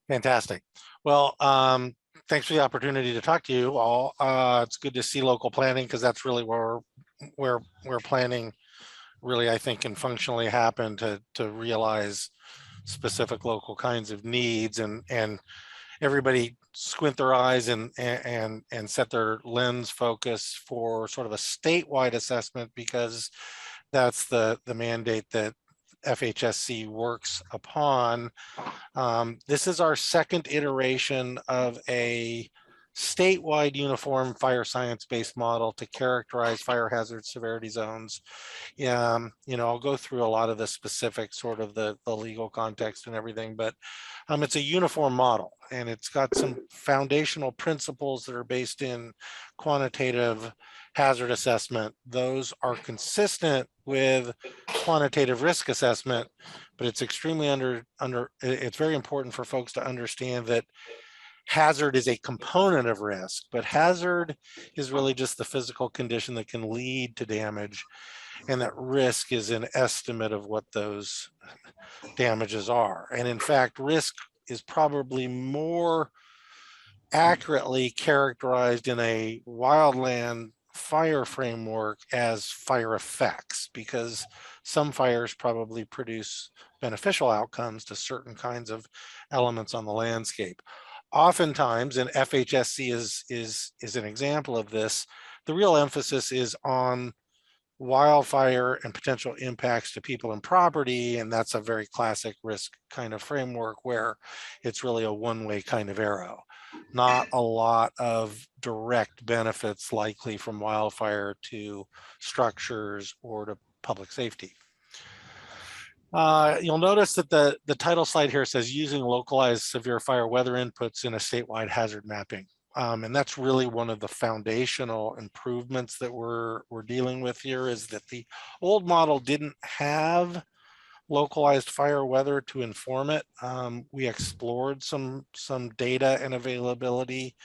Fantastic. Well, thanks for the opportunity to talk to you all. It's good to see local planning because that's really where planning really, I think, can functionally happen to realize specific local kinds of needs and everybody squint their eyes and set their lens focus for sort of a statewide assessment because that's the mandate that FHSC works upon. This is our second iteration of a statewide uniform fire science-based model to characterize fire hazard severity zones. I'll go through a lot of the specific sort of the legal context and everything, but it's a uniform model and it's got some foundational principles that are based in quantitative hazard assessment. Those are consistent with quantitative risk assessment, but it's extremely it's very important for folks to understand that hazard is a component of risk, but hazard is really just the physical condition that can lead to damage, and that risk is an estimate of what those damages are. And in fact, risk is probably more accurately characterized in a wildland fire framework as fire effects, because some fires probably produce beneficial outcomes to certain kinds of elements on the landscape. Oftentimes, and FHSC is an example of this, the real emphasis is on wildfire and potential impacts to people and property, and that's a very classic risk kind of framework where it's really a one-way kind of arrow. Not a lot of direct benefits likely from wildfire to structures or to public safety. You'll notice that the title slide here says using localized severe fire weather inputs in a statewide hazard mapping. And that's really one of the foundational improvements that we're dealing with here, is that the old model didn't have localized fire weather to inform it. We explored some data and availability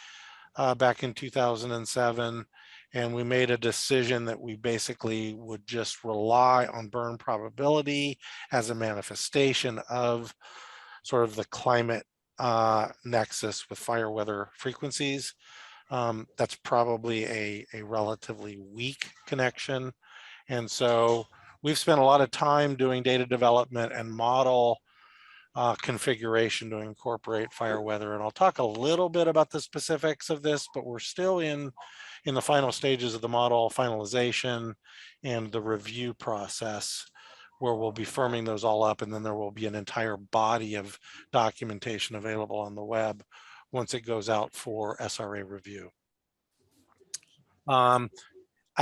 back in 2007, and we made a decision that we basically would just rely on burn probability as a manifestation of sort of the climate nexus with fire weather frequencies. That's probably a relatively weak connection. And so we've spent a lot of time doing data development and model configuration to incorporate fire weather. And I'll talk a little bit about the specifics of this, but we're still in the final stages of the model finalization and the review process, where we'll be firming those all up, and then there will be an entire body of documentation available on the web once it goes out for SRA review. I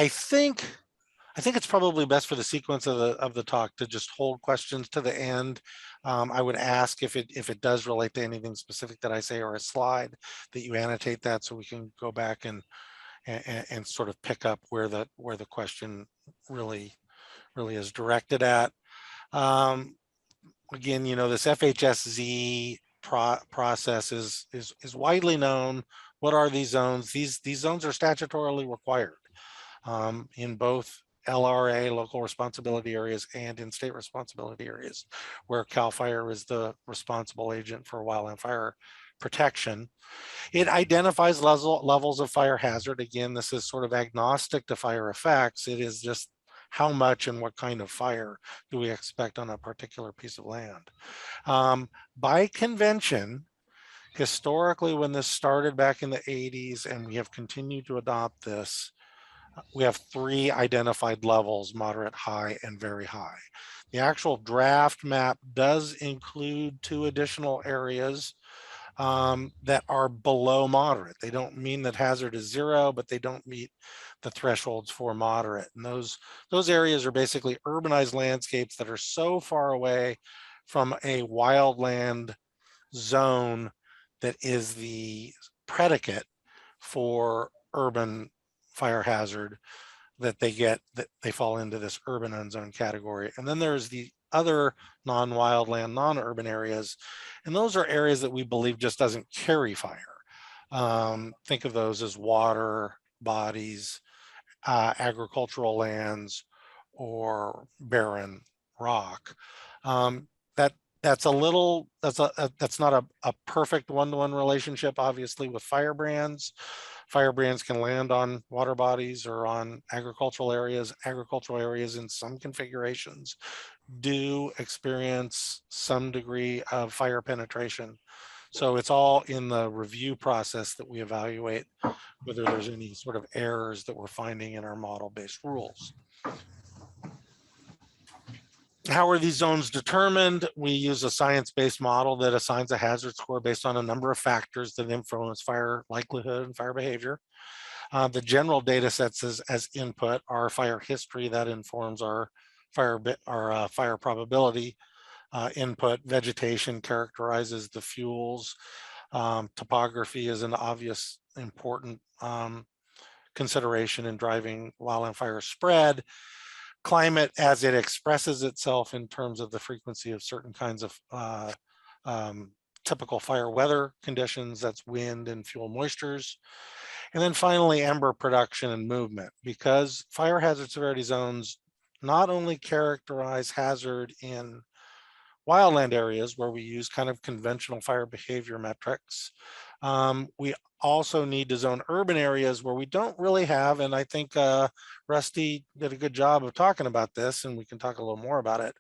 think it's probably best for the sequence of the talk to just hold questions to the end. I would ask if it does relate to anything specific that I say or a slide, that you annotate that so we can go back and sort of pick up where the question really is directed at. Again, this FHSZ process is widely known. What are these zones? These zones are statutorily required in both LRA, local responsibility areas, and in state responsibility areas, where CAL FIRE is the responsible agent for wildland fire protection. It identifies levels of fire hazard. Again, this is sort of agnostic to fire effects. It is just how much and what kind of fire do we expect on a particular piece of land. By convention, historically, when this started back in the 80s, and we have continued to adopt this, we have 3 identified levels: moderate, high, and very high. The actual draft map does include 2 additional areas that are below moderate. They don't mean that hazard is 0, but they don't meet the thresholds for moderate. And those areas are basically urbanized landscapes that are so far away from a wildland zone that is the predicate for urban fire hazard, that they fall into this urban unzoned category. And then there's the other non-wildland, non-urban areas, and those are areas that we believe just doesn't carry fire. Think of those as water bodies, agricultural lands, or barren rock. That That's not a perfect one-to-one relationship, obviously, with firebrands. Firebrands can land on water bodies or on agricultural areas. Agricultural areas in some configurations do experience some degree of fire penetration. So it's all in the review process that we evaluate whether there's any sort of errors that we're finding in our model-based rules. How are these zones determined? We use a science-based model that assigns a hazard score based on a number of factors that influence fire likelihood and fire behavior. The general data sets as input are fire history that informs our fire probability. Input vegetation characterizes the fuels. Topography is an obvious important consideration in driving wildfire spread. Climate as it expresses itself in terms of the frequency of certain kinds of typical fire weather conditions, that's wind and fuel moistures. And then finally, ember production and movement, because fire hazard severity zones not only characterize hazard in wildland areas where we use kind of conventional fire behavior metrics. We also need to zone urban areas where we don't really have, and I think Rusty did a good job of talking about this, and we can talk a little more about it.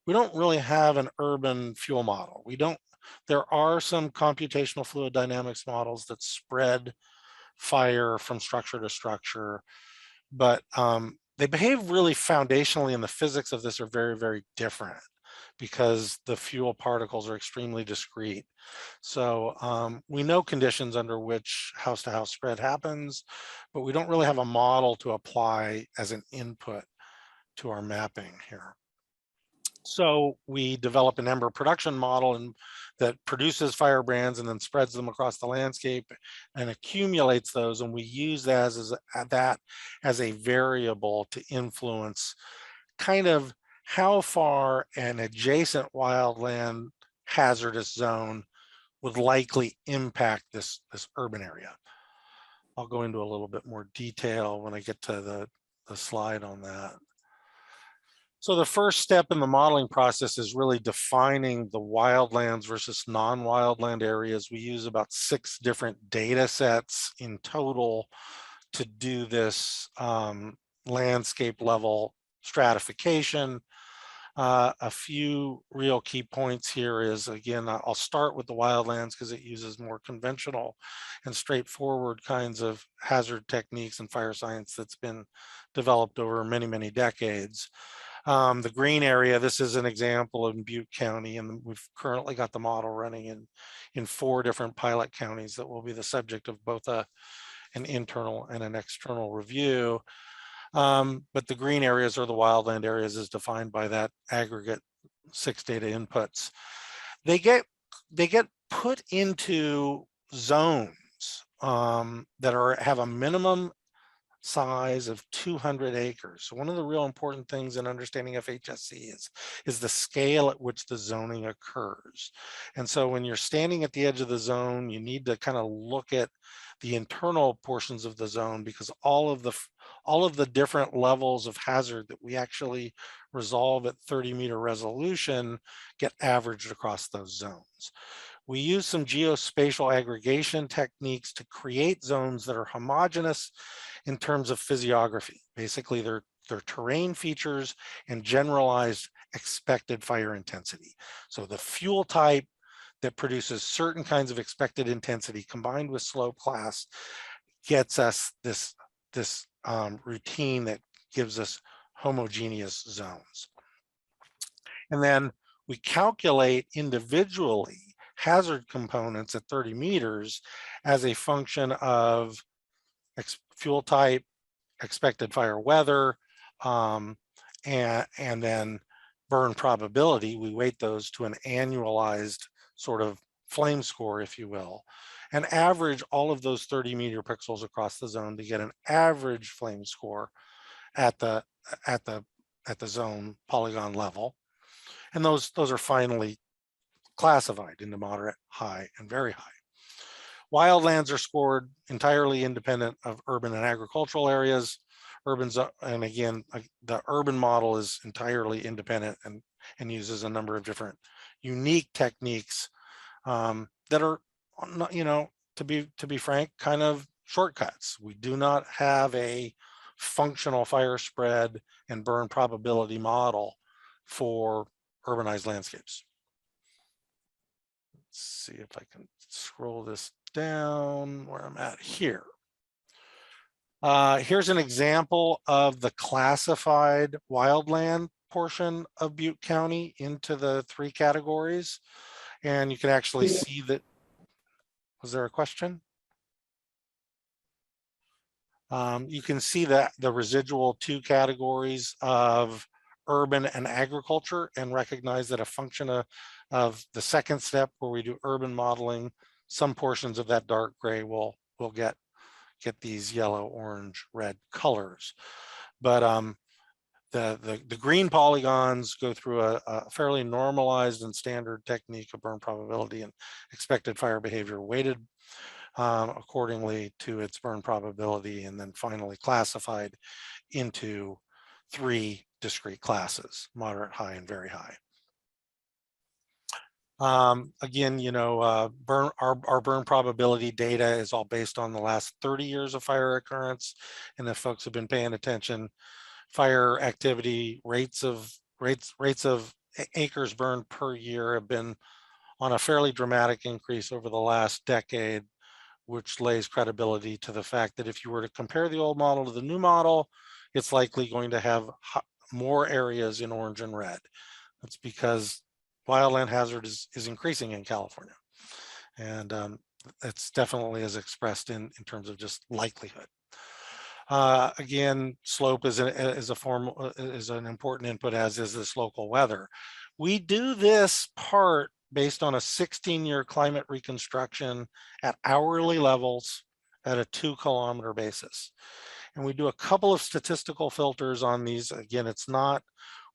We don't really have an urban fuel model. There are some computational fluid dynamics models that spread fire from structure to structure, but they behave really foundationally, and the physics of this are very, very different because the fuel particles are extremely discrete. So we know conditions under which house-to-house spread happens, but we don't really have a model to apply as an input to our mapping here. So we develop an ember production model that produces firebrands and then spreads them across the landscape and accumulates those. And we use that as a variable to influence kind of how far an adjacent wildland hazardous zone would likely impact this urban area. I'll go into a little bit more detail when I get to the slide on that. So the first step in the modeling process is really defining the wildlands versus non-wildland areas. We use about 6 different data sets in total to do this landscape level stratification. A few real key points here is, again, I'll start with the wildlands because it uses more conventional and straightforward kinds of hazard techniques and fire science that's been developed over many, many decades. The green area, this is an example in Butte County, and we've currently got the model running in 4 different pilot counties that will be the subject of both an internal and an external review. But the green areas, or the wildland areas, is defined by that aggregate 6 data inputs. They get put into zones that have a minimum size of 200 acres. So one of the real important things in understanding FHSC is the scale at which the zoning occurs. And so when you're standing at the edge of the zone, you need to kind of look at the internal portions of the zone, because all of the different levels of hazard that we actually resolve at 30-meter resolution get averaged across those zones. We use some geospatial aggregation techniques to create zones that are homogeneous in terms of physiography. Basically, they're terrain features and generalized expected fire intensity. So the fuel type that produces certain kinds of expected intensity combined with slope class gets us this routine that gives us homogeneous zones. And then we calculate individually hazard components at 30 meters as a function of fuel type, expected fire weather, and then burn probability. We weight those to an annualized sort of flame score, if you will, and average all of those 30-meter pixels across the zone to get an average flame score at the zone polygon level. And those are finally classified into moderate, high, and very high. Wildlands are scored entirely independent of urban and agricultural areas. And again, the urban model is entirely independent and uses a number of different unique techniques that are not, to be frank, kind of shortcuts. We do not have a functional fire spread and burn probability model for urbanized landscapes. Let's see if I can scroll this down where I'm at here. Here's an example of the classified wildland portion of Butte County into the 3 categories. And you can actually see that. Was there a question? You can see that the residual 2 categories of urban and agriculture, and recognize that a function of the second step where we do urban modeling, some portions of that dark gray will get these yellow, orange, red colors. But the green polygons go through a fairly normalized and standard technique of burn probability and expected fire behavior weighted accordingly to its burn probability, and then finally classified into 3 discrete classes: moderate, high, and very high. Again, our burn probability data is all based on the last 30 years of fire occurrence. And if folks have been paying attention, fire activity rates of acres burned per year have been on a fairly dramatic increase over the last decade, which lays credibility to the fact that if you were to compare the old model to the new model, it's likely going to have more areas in orange and red. That's because wildland hazard is increasing in California. And it's definitely as expressed in terms of just likelihood. Again, slope is an important input, as is this local weather. We do this part based on a 16-year climate reconstruction at hourly levels at a 2-kilometer basis. And we do a couple of statistical filters on these. Again,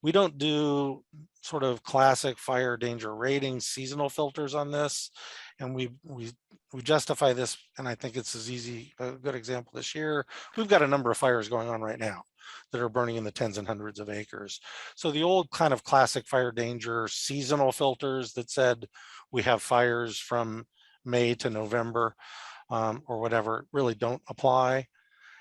we don't do sort of classic fire danger rating seasonal filters on this. And we justify this, and I think it's a good example this year. We've got a number of fires going on right now that are burning in the tens and hundreds of acres. So the old kind of classic fire danger seasonal filters that said we have fires from May to November or whatever really don't apply.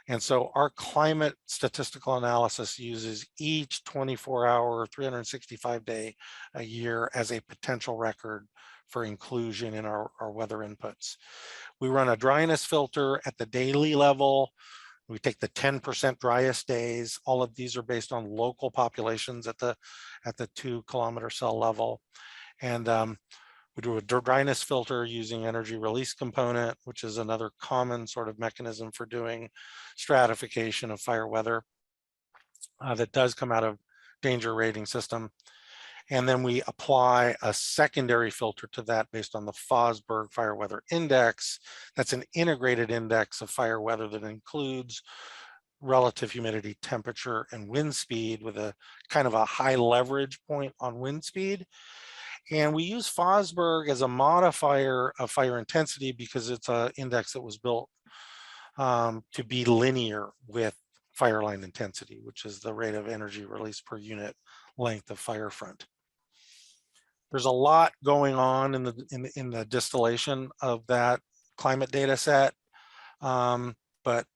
And so our climate statistical analysis uses each 24-hour, 365-day a year as a potential record for inclusion in our weather inputs. We run a dryness filter at the daily level. We take the 10% driest days. All of these are based on local populations at the 2-kilometer cell level. And we do a dryness filter using energy release component, which is another common sort of mechanism for doing stratification of fire weather that does come out of danger rating system. And then we apply a secondary filter to that based on the Fosberg Fire Weather Index. That's an integrated index of fire weather that includes relative humidity, temperature, and wind speed, with a kind of a high leverage point on wind speed. And we use Fosberg as a modifier of fire intensity because it's an index that was built to be linear with fire line intensity, which is the rate of energy release per unit length of fire front. There's a lot going on in the distillation of that climate data set. But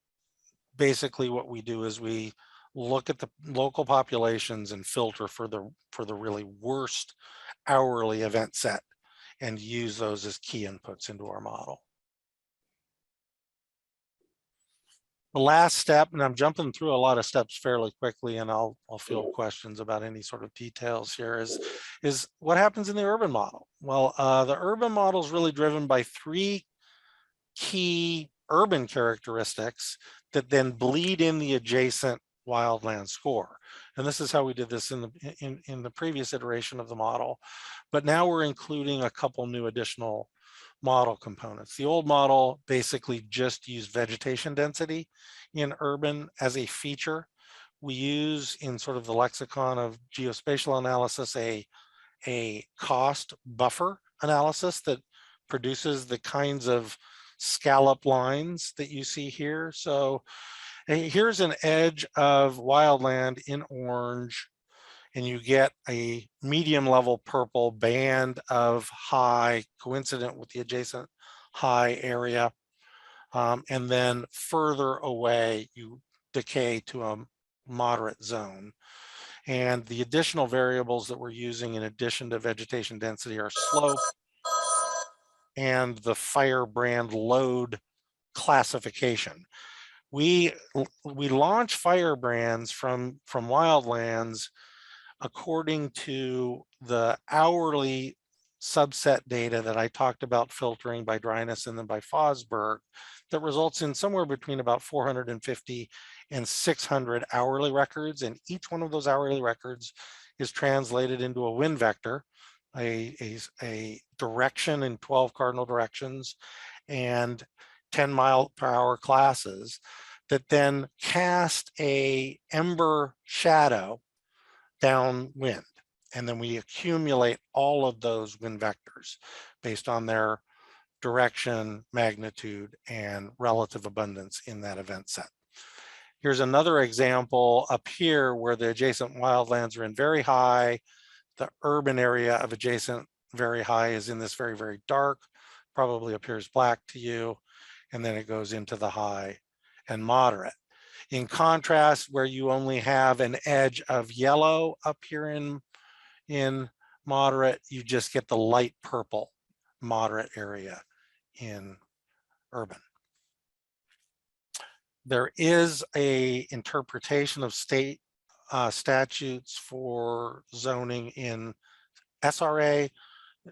basically what we do is we look at the local populations and filter for the really worst hourly event set and use those as key inputs into our model. The last step, and I'm jumping through a lot of steps fairly quickly, and I'll field questions about any sort of details here, is what happens in the urban model. Well, the urban model is really driven by 3 key urban characteristics that then bleed in the adjacent wildland score. And this is how we did this in the previous iteration of the model. But now we're including a couple new additional model components. The old model basically just used vegetation density in urban as a feature. We use, in sort of the lexicon of geospatial analysis, a cost buffer analysis that produces the kinds of scallop lines that you see here. So here's an edge of wildland in orange, and you get a medium level purple band of high coincident with the adjacent high area. And then further away, you decay to a moderate zone. And the additional variables that we're using in addition to vegetation density are slope and the firebrand load classification. We launch firebrands from wildlands according to the hourly subset data that I talked about filtering by dryness and then by Fosberg, that results in somewhere between about 450 and 600 hourly records. And each one of those hourly records is translated into a wind vector, a direction in 12 cardinal directions and 10-mile-per-hour classes that then cast a ember shadow downwind. And then we accumulate all of those wind vectors based on their direction, magnitude, and relative abundance in that event set. Here's another example up here where the adjacent wildlands are in very high. The urban area of adjacent very high is in this very, very dark, probably appears black to you. And then it goes into the high and moderate. In contrast, where you only have an edge of yellow up here in moderate, you just get the light purple moderate area in urban. There is a interpretation of state statutes for zoning in SRA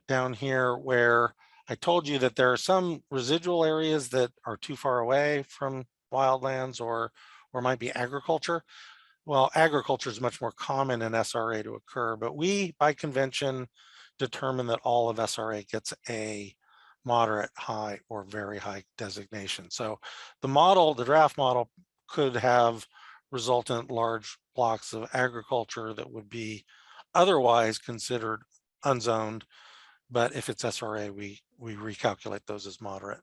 down here, where I told you that there are some residual areas that are too far away from wildlands or might be agriculture. Well, agriculture is much more common in SRA to occur, but we, by convention, determine that all of SRA gets a moderate, high, or very high designation. So the model, the draft model, could have resultant large blocks of agriculture that would be otherwise considered unzoned, but if it's SRA, we recalculate those as moderate.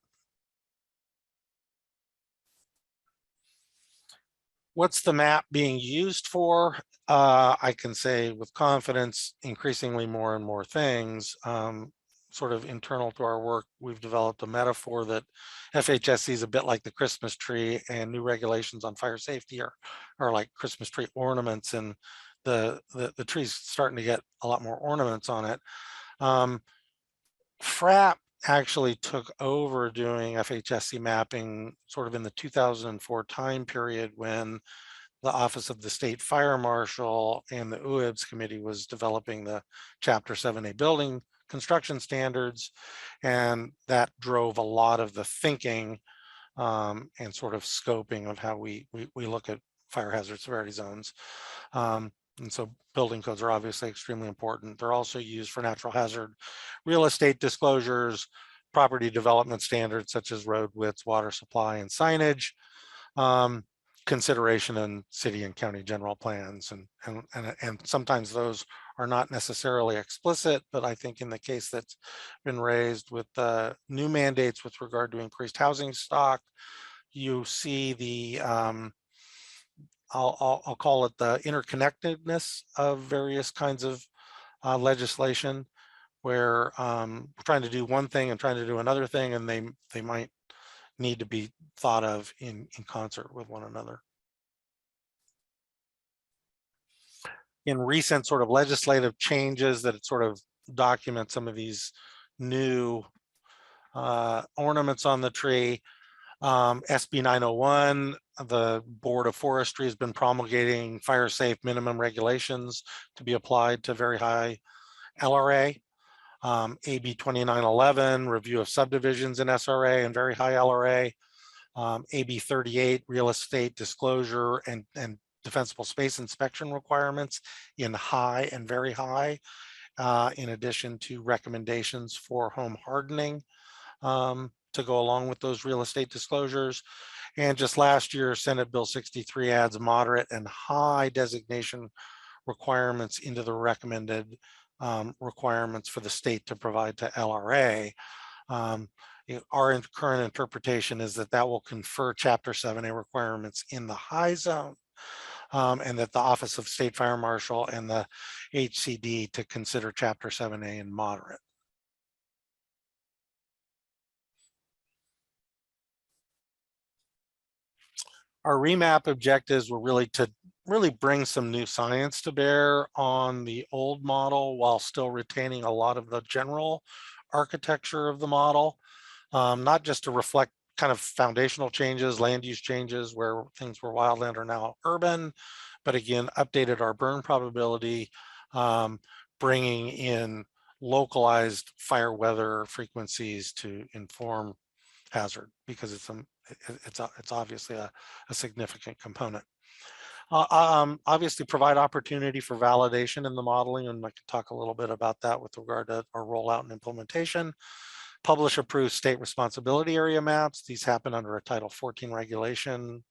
What's the map being used for? I can say with confidence, increasingly more and more things. Sort of internal to our work, we've developed a metaphor that FHSC is a bit like the Christmas tree, and new regulations on fire safety are like Christmas tree ornaments, and the tree's starting to get a lot more ornaments on it. FRAP actually took over doing FHSC mapping sort of in the 2004 time period when the Office of the State Fire Marshal and the UIBS committee was developing the Chapter 7A building construction standards. And that drove a lot of the thinking and sort of scoping of how we look at fire hazard severity zones. And so building codes are obviously extremely important. They're also used for natural hazard real estate disclosures, property development standards such as road widths, water supply, and signage, consideration in city and county general plans. And sometimes those are not necessarily explicit, but I think in the case that's been raised with new mandates with regard to increased housing stock, you see the I'll call it the interconnectedness of various kinds of legislation, where we're trying to do one thing and trying to do another thing, and they might need to be thought of in concert with one another. In recent sort of legislative changes that sort of document some of these new ornaments on the tree, SB 901, the Board of Forestry has been promulgating fire safe minimum regulations to be applied to very high LRA. AB 2911, review of subdivisions in SRA and very high LRA. AB 38, real estate disclosure and defensible space inspection requirements in high and very high, in addition to recommendations for home hardening to go along with those real estate disclosures. And just last year, Senate Bill 63 adds moderate and high designation requirements into the recommended requirements for the state to provide to LRA. Our current interpretation is that that will confer Chapter 7A requirements in the high zone. and that the Office of State Fire Marshal and the HCD to consider Chapter 7A in moderate. Our remap objectives were really to bring some new science to bear on the old model while still retaining a lot of the general architecture of the model, not just to reflect kind of foundational changes, land use changes where things were wildland are now urban, but again, updated our burn probability, bringing in localized fire weather frequencies to inform hazard, because it's obviously a significant component. Obviously provide opportunity for validation in the modeling, and I can talk a little bit about that with regard to our rollout and implementation. Publish approved state responsibility area maps. These happen under a Title 14 regulation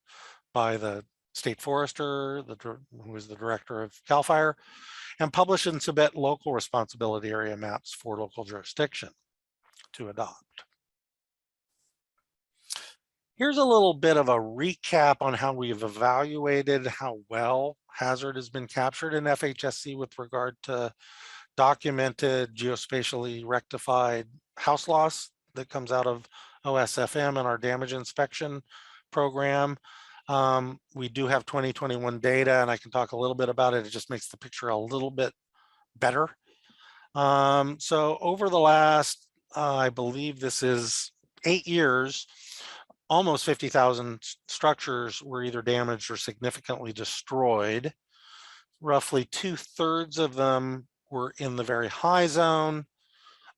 by the state forester, who is the director of CAL FIRE, and publish and submit local responsibility area maps for local jurisdiction to adopt. Here's a little bit of a recap on how we've evaluated how well hazard has been captured in FHSC with regard to documented geospatially rectified house loss that comes out of OSFM and our damage inspection program. We do have 2021 data, and I can talk a little bit about it. It just makes the picture a little bit better. So over the last, I believe this is 8 years, almost 50,000 structures were either damaged or significantly destroyed. Roughly 2/3 of them were in the very high zone.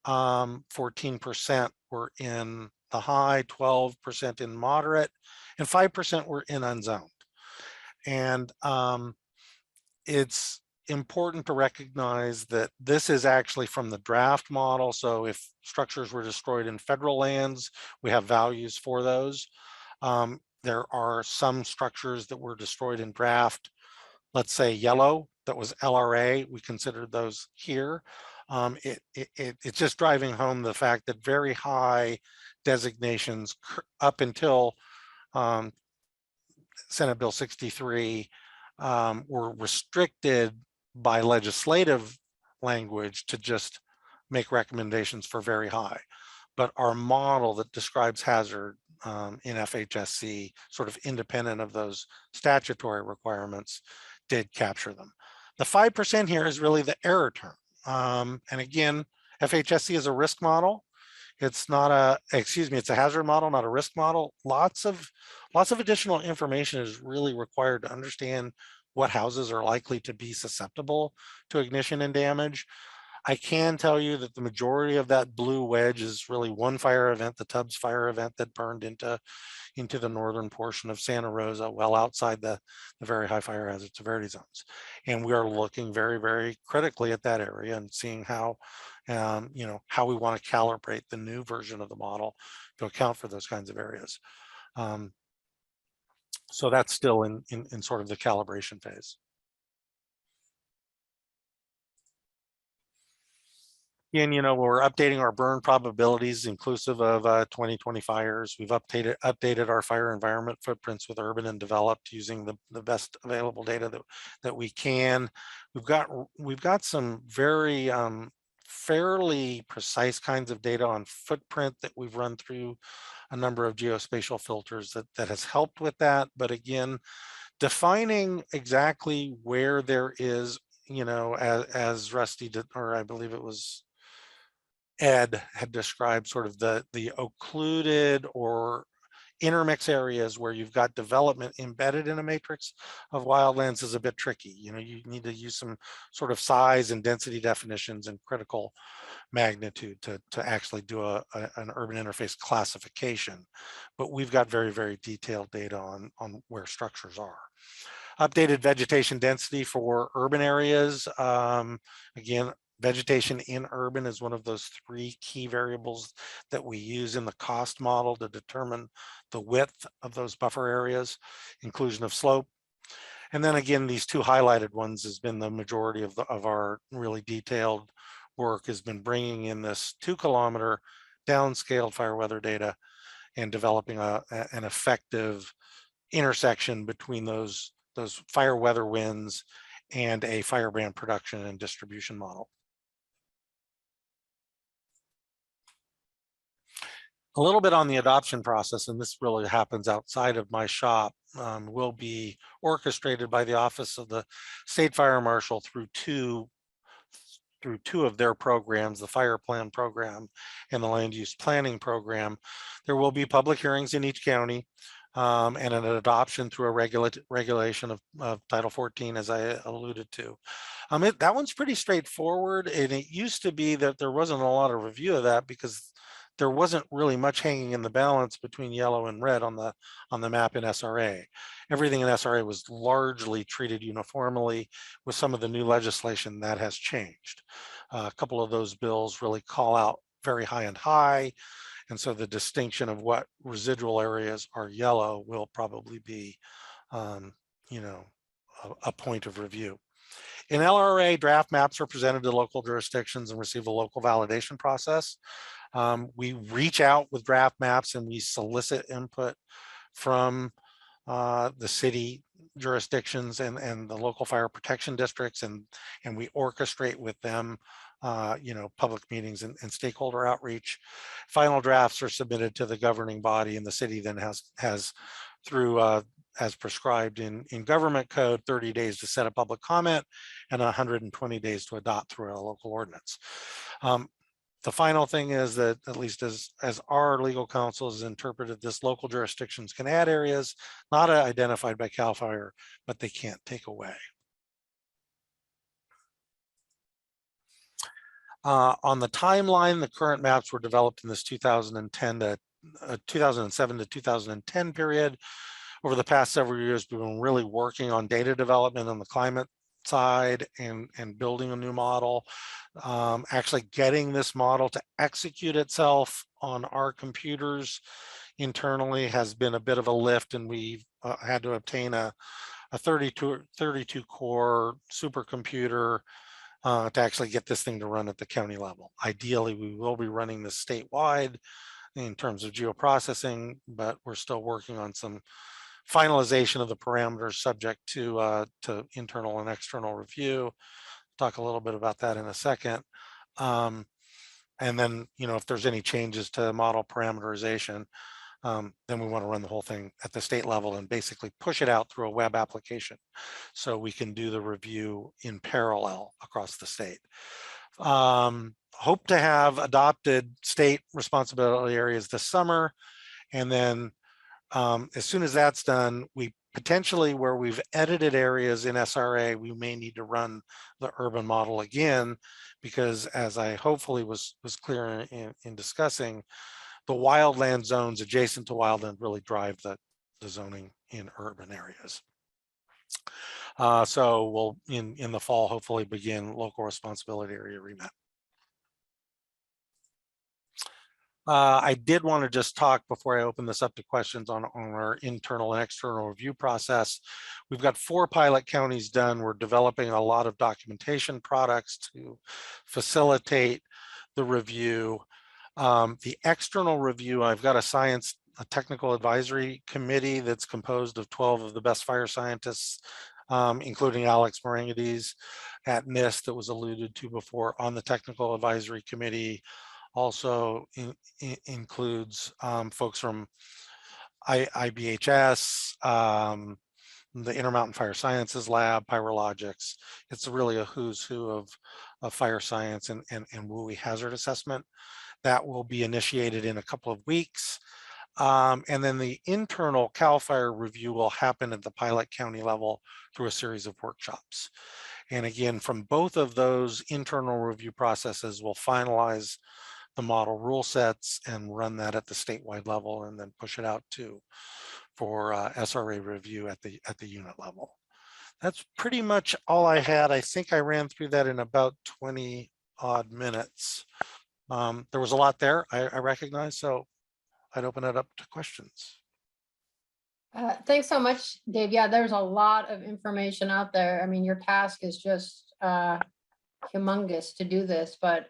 14% were in the high, 12% in moderate, and 5% were in unzoned. And it's important to recognize that this is actually from the draft model. So if structures were destroyed in federal lands, we have values for those. There are some structures that were destroyed in draft, let's say yellow, that was LRA, we considered those here. It's just driving home the fact that very high designations up until Senate Bill 63 were restricted by legislative language to just make recommendations for very high. But our model that describes hazard in FHSC, sort of independent of those statutory requirements, did capture them. The 5% here is really the error term. And again, FHSC is a risk model. It's not a, it's a hazard model, not a risk model. Lots of additional information is really required to understand what houses are likely to be susceptible to ignition and damage. I can tell you that the majority of that blue wedge is really one fire event, the Tubbs fire event that burned into the northern portion of Santa Rosa, well outside the very high fire hazard severity zones. And we are looking very, very critically at that area and seeing how, how we want to calibrate the new version of the model to account for those kinds of areas. So that's still in sort of the calibration phase. And, we're updating our burn probabilities inclusive of 2020 fires. We've updated our fire environment footprints with urban and developed using the best available data that we can. We've got some very fairly precise kinds of data on footprint that we've run through a number of geospatial filters that has helped with that. But again, defining exactly where there is, as Rusty did, or I believe it was Ed had described, sort of the occluded or intermix areas where you've got development embedded in a matrix of wildlands is a bit tricky. You need to use some sort of size and density definitions and critical magnitude to actually do an urban interface classification. But we've got very, very detailed data on where structures are. Updated vegetation density for urban areas. Again, vegetation in urban is one of those 3 key variables that we use in the cost model to determine the width of those buffer areas, inclusion of slope. And then again, these 2 highlighted ones has been the majority of our really detailed work, has been bringing in this 2-kilometer downscaled fire weather data and developing an effective intersection between those those fire weather winds and a firebrand production and distribution model. A little bit on the adoption process, and this really happens outside of my shop, will be orchestrated by the Office of the State Fire Marshal through two of their programs, the Fire Plan Program and the Land Use Planning Program. There will be public hearings in each county and an adoption through a regulation of Title 14, as I alluded to. That one's pretty straightforward, and it used to be that there wasn't a lot of review of that because there wasn't really much hanging in the balance between yellow and red on the map in SRA. Everything in SRA was largely treated uniformly. With some of the new legislation, that has changed. A couple of those bills really call out very high and high, and so the distinction of what residual areas are yellow will probably be, you know, a point of review. In LRA, draft maps are presented to local jurisdictions and receive a local validation process. We reach out with draft maps and we solicit input from the city jurisdictions and the local fire protection districts, and we orchestrate with them you know, public meetings and stakeholder outreach. Final drafts are submitted to the governing body, and the city then has through as prescribed in government code, 30 days to set a public comment and 120 days to adopt through a local ordinance. The final thing is that, at least as our legal counsel has interpreted this, local jurisdictions can add areas not identified by CAL FIRE, but they can't take away. On the timeline, the current maps were developed in this 2007 to 2010 period. Over the past several years, we've been really working on data development on the climate side and building a new model. Actually getting this model to execute itself on our computers internally has been a bit of a lift, and we've had to obtain a 32 core supercomputer to actually get this thing to run at the county level. Ideally, we will be running this statewide in terms of geoprocessing, but we're still working on some finalization of the parameters subject to internal and external review. Talk a little bit about that in a second. And then, you know, if there's any changes to model parameterization, then we want to run the whole thing at the state level and basically push it out through a web application so we can do the review in parallel across the state. Hope to have adopted state responsibility areas this summer, and then as soon as that's done, we potentially, where we've edited areas in SRA, we may need to run the urban model again, because as I hopefully was clear in discussing, the wildland zones adjacent to wildland really drive the zoning in urban areas. So we'll in the fall hopefully begin local responsibility area remap. I did want to just talk before I open this up to questions on our internal and external review process. We've got 4 pilot counties done. We're developing a lot of documentation products to facilitate the review. The external review, I've got a technical advisory committee that's composed of 12 of the best fire scientists, including Alex Marangades at NIST that was alluded to before on the technical advisory committee. Also includes folks from IBHS, the Intermountain Fire Sciences Lab, Pyrologics. It's really a who's who of fire science and WUI hazard assessment. That will be initiated in a couple of weeks. And then the internal CAL FIRE review will happen at the pilot county level through a series of workshops. And again, from both of those internal review processes, we'll finalize the model rule sets and run that at the statewide level, and then push it out for SRA review at the unit level. That's pretty much all I had. I think I ran through that in about 20 odd minutes. There was a lot there, I recognize, so I'd open it up to questions. Thanks so much, Dave. Yeah, there's a lot of information out there. I mean, your task is just humongous to do this, but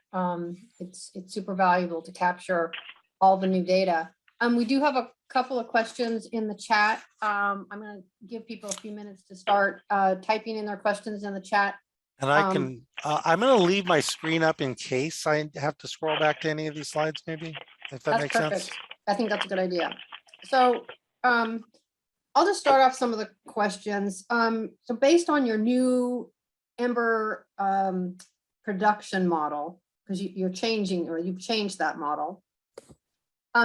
it's super valuable to capture all the new data. We do have a couple of questions in the chat. I'm going to give people a few minutes to start typing in their questions in the chat. And I can, I'm going to leave my screen up in case I have to scroll back to any of these slides, maybe, if that That's makes perfect. sense. I think that's a good idea. So I'll just start off some of the questions. So based on your new Ember production model, because you're changing, or you've changed that model,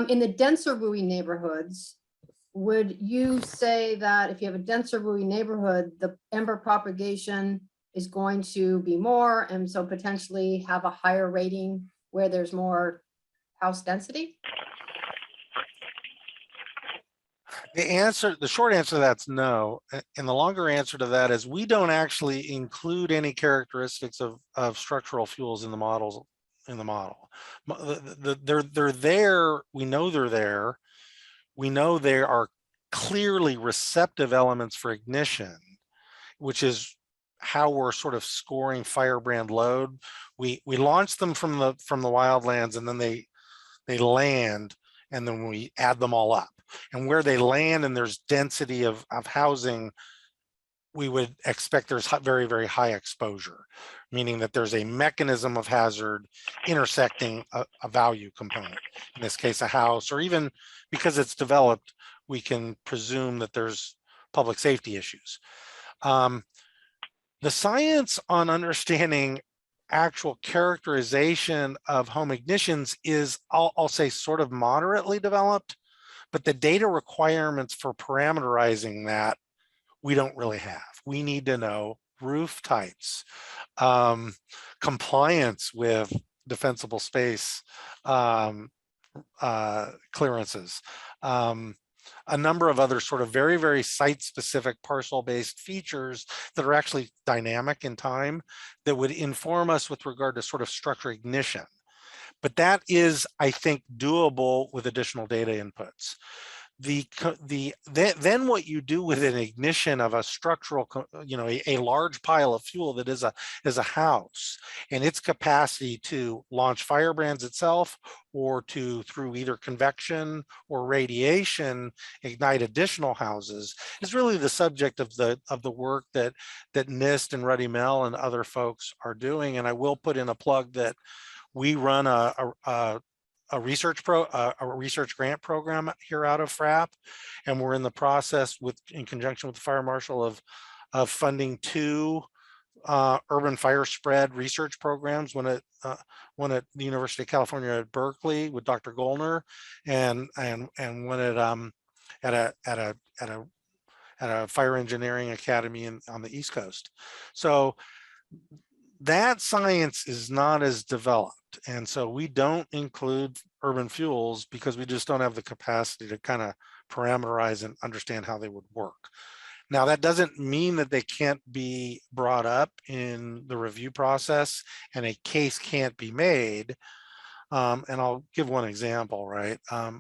in the denser WUI neighborhoods, would you say that if you have a denser WUI neighborhood, the Ember propagation is going to be more, and so potentially have a higher rating where there's more house density? The short answer to that's no. And the longer answer to that is we don't actually include any characteristics of structural fuels in the models, in the model. They're there. We know they're there. We know they are clearly receptive elements for ignition, which is how we're sort of scoring firebrand load. We launch them from the wildlands, and then they land, and then we add them all up. And where they land and there's density of housing, we would expect there's very, very high exposure, meaning that there's a mechanism of hazard intersecting a value component. In this case, a house, or even because it's developed, we can presume that there's public safety issues. The science on understanding actual characterization of home ignitions is, I'll say, sort of moderately developed, but the data requirements for parameterizing that, we don't really have. We need to know roof types, compliance with defensible space clearances, a number of other sort of very, very site-specific parcel-based features that are actually dynamic in time that would inform us with regard to sort of structure ignition. But that is, I think, doable with additional data inputs. Then what you do with an ignition of a structural, a large pile of fuel that is a house, and its capacity to launch firebrands itself, or to, through either convection or radiation, ignite additional houses, is really the subject of the work that NIST and Ruddy Mel and other folks are doing. And I will put in a plug that we run a research grant program here out of FRAP, and we're in the process, in conjunction with the fire marshal, of funding 2 urban fire spread research programs, one at the University of California at Berkeley with Dr. Gollner, and one at a fire engineering academy on the East Coast. So that science is not as developed, and so we don't include urban fuels because we just don't have the capacity to kind of parameterize and understand how they would work. Now, that doesn't mean that they can't be brought up in the review process and a case can't be made. And I'll give one example, right?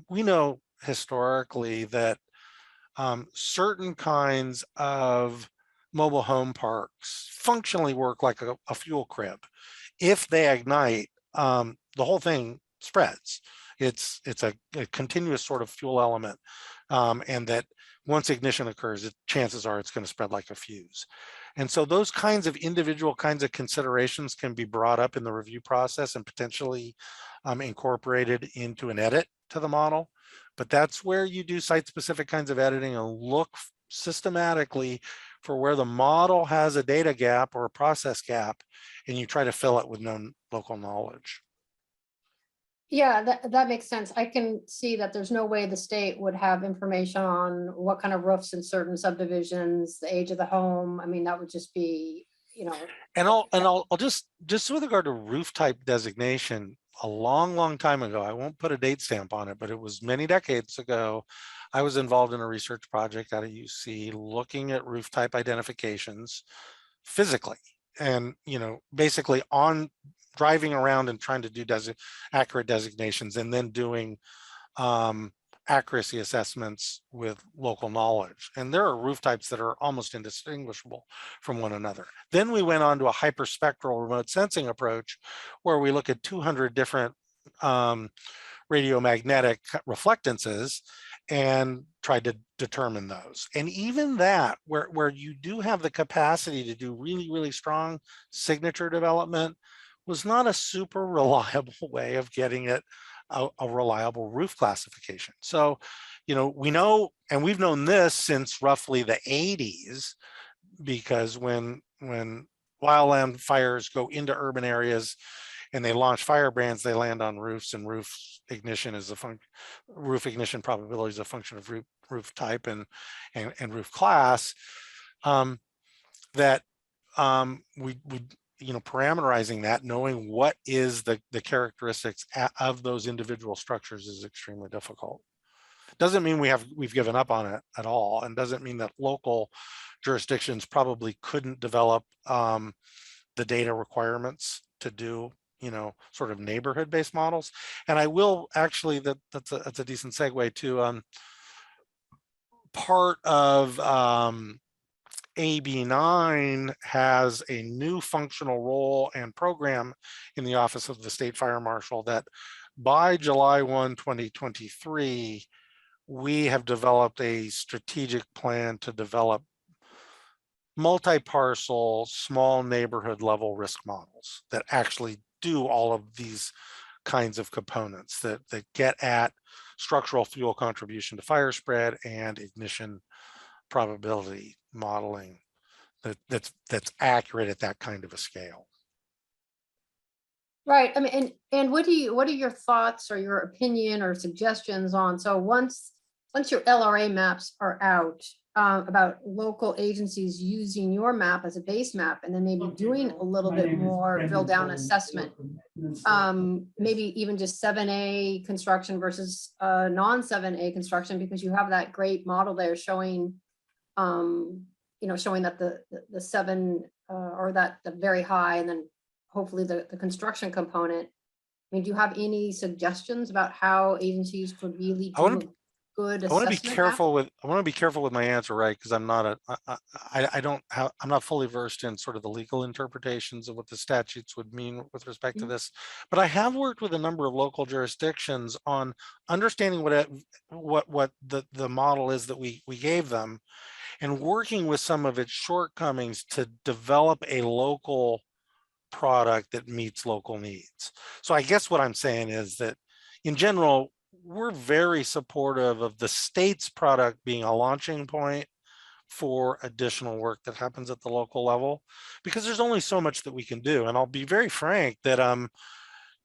We know historically that certain kinds of mobile home parks functionally work like a fuel crib. If they ignite, the whole thing spreads. It's a continuous sort of fuel element, and that once ignition occurs, chances are it's going to spread like a fuse. And so those kinds of individual kinds of considerations can be brought up in the review process and potentially incorporated into an edit to the model. But that's where you do site-specific kinds of editing and look systematically for where the model has a data gap or a process gap, and you try to fill it with known local knowledge. Yeah, that makes sense. I can see that there's no way the state would have information on what kind of roofs in certain subdivisions, the age of the home. I mean, that would just be, And I'll just with regard to roof type designation, a long time ago, I won't put a date stamp on it, but it was many decades ago, I was involved in a research project out of UC looking at roof type identifications physically, and basically on driving around and trying to do accurate designations, and then doing accuracy assessments with local knowledge. And there are roof types that are almost indistinguishable from one another. Then we went on to a hyperspectral remote sensing approach, where we look at 200 different radiomagnetic reflectances and tried to determine those. And even that, where you do have the capacity to do really, really strong signature development, was not a super reliable way of getting it a reliable roof classification. So, we know, and we've known this since roughly the 80s, because when wildland fires go into urban areas and they launch firebrands, they land on roofs, and roof ignition probability is a function of roof type and roof class. That we parameterizing that, knowing what is the characteristics of those individual structures, is extremely difficult. Doesn't mean we've given up on it at all, and doesn't mean that local jurisdictions probably couldn't develop the data requirements to do sort of neighborhood-based models. And I will actually, that's a decent segue to part of AB9 has a new functional role and program in the Office of the State Fire Marshal that by July 1, 2023, we have developed a strategic plan to develop multi-parcel, small neighborhood level risk models that actually do all of these kinds of components that get at structural fuel contribution to fire spread and ignition probability modeling that's accurate at that kind of a scale. Right. I mean, and what are your thoughts or your opinion or suggestions on, so once your LRA maps are out, about local agencies using your map as a base map, and then maybe doing a little bit more drill down assessment, maybe even just 7A construction versus non 7A construction, because you have that great model there showing, showing that the 7 or that the very high, and then hopefully the construction component. I mean, do you have any suggestions about how agencies could really do good assessment? I want to be careful with my answer, right? Because I'm not I'm not fully versed in sort of the legal interpretations of what the statutes would mean with respect to this. But I have worked with a number of local jurisdictions on understanding what the model is that we gave them, and working with some of its shortcomings to develop a local product that meets local needs. So I guess what I'm saying is that in general, we're very supportive of the state's product being a launching point for additional work that happens at the local level, because there's only so much that we can do. And I'll be very frank that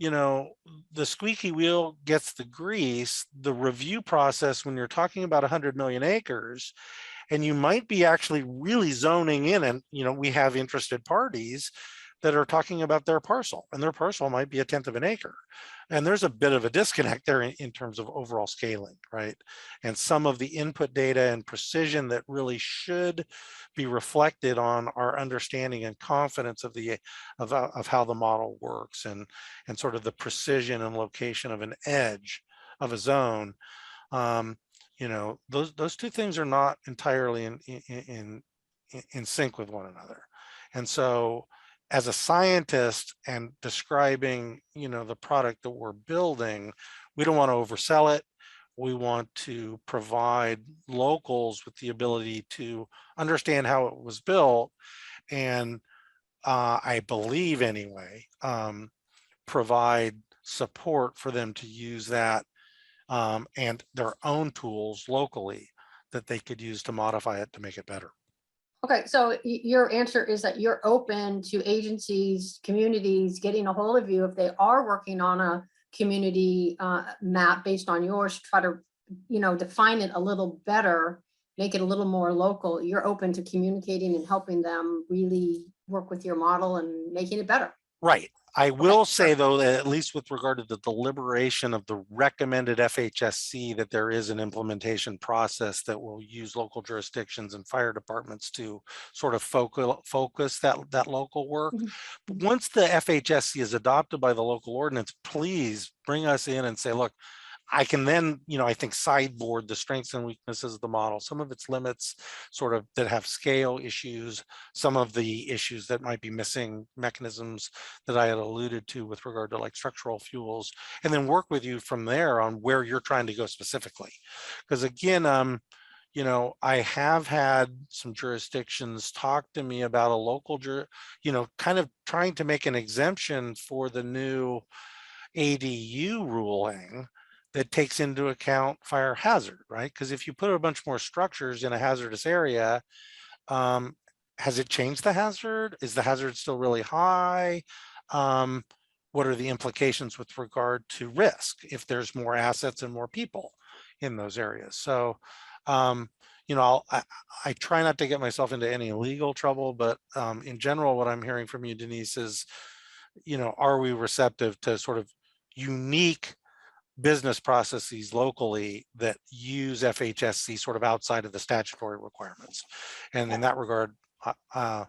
the squeaky wheel gets the grease. The review process, when you're talking about 100 million acres, and you might be actually really zoning in, and we have interested parties that are talking about their parcel, and their parcel might be 1/10 of an acre. And there's a bit of a disconnect there in terms of overall scaling, right? And some of the input data and precision that really should be reflected on our understanding and confidence of how the model works, and sort of the precision and location of an edge of a zone. Those two things are not entirely in sync with one another. And so, as a scientist and describing, the product that we're building, we don't want to oversell it. We want to provide locals with the ability to understand how it was built, and I believe anyway, provide support for them to use that and their own tools locally that they could use to modify it to make it better. Okay, so your answer is that you're open to agencies, communities getting a hold of you if they are working on a community map based on yours, try to, define it a little better, make it a little more local. You're open to communicating and helping them really work with your model and making it better. Right. I will say, though, that at least with regard to the deliberation of the recommended FHSC, that there is an implementation process that will use local jurisdictions and fire departments to sort of focus that local work. But once the FHSC is adopted by the local ordinance, please bring us in and say, look, I can then, I think sideboard the strengths and weaknesses of the model, some of its limits sort of that have scale issues, some of the issues that might be missing mechanisms that I had alluded to with regard to like structural fuels, and then work with you from there on where you're trying to go specifically. Because again, I have had some jurisdictions talk to me about a local, kind of trying to make an exemption for the new ADU ruling that takes into account fire hazard, right? Because if you put a bunch more structures in a hazardous area, um, has it changed the hazard? Is the hazard still really high? What are the implications with regard to risk if there's more assets and more people in those areas? So, I try not to get myself into any legal trouble, but in general, what I'm hearing from you, Denise, is, are we receptive to sort of unique business processes locally that use FHSC sort of outside of the statutory requirements? And in that regard, I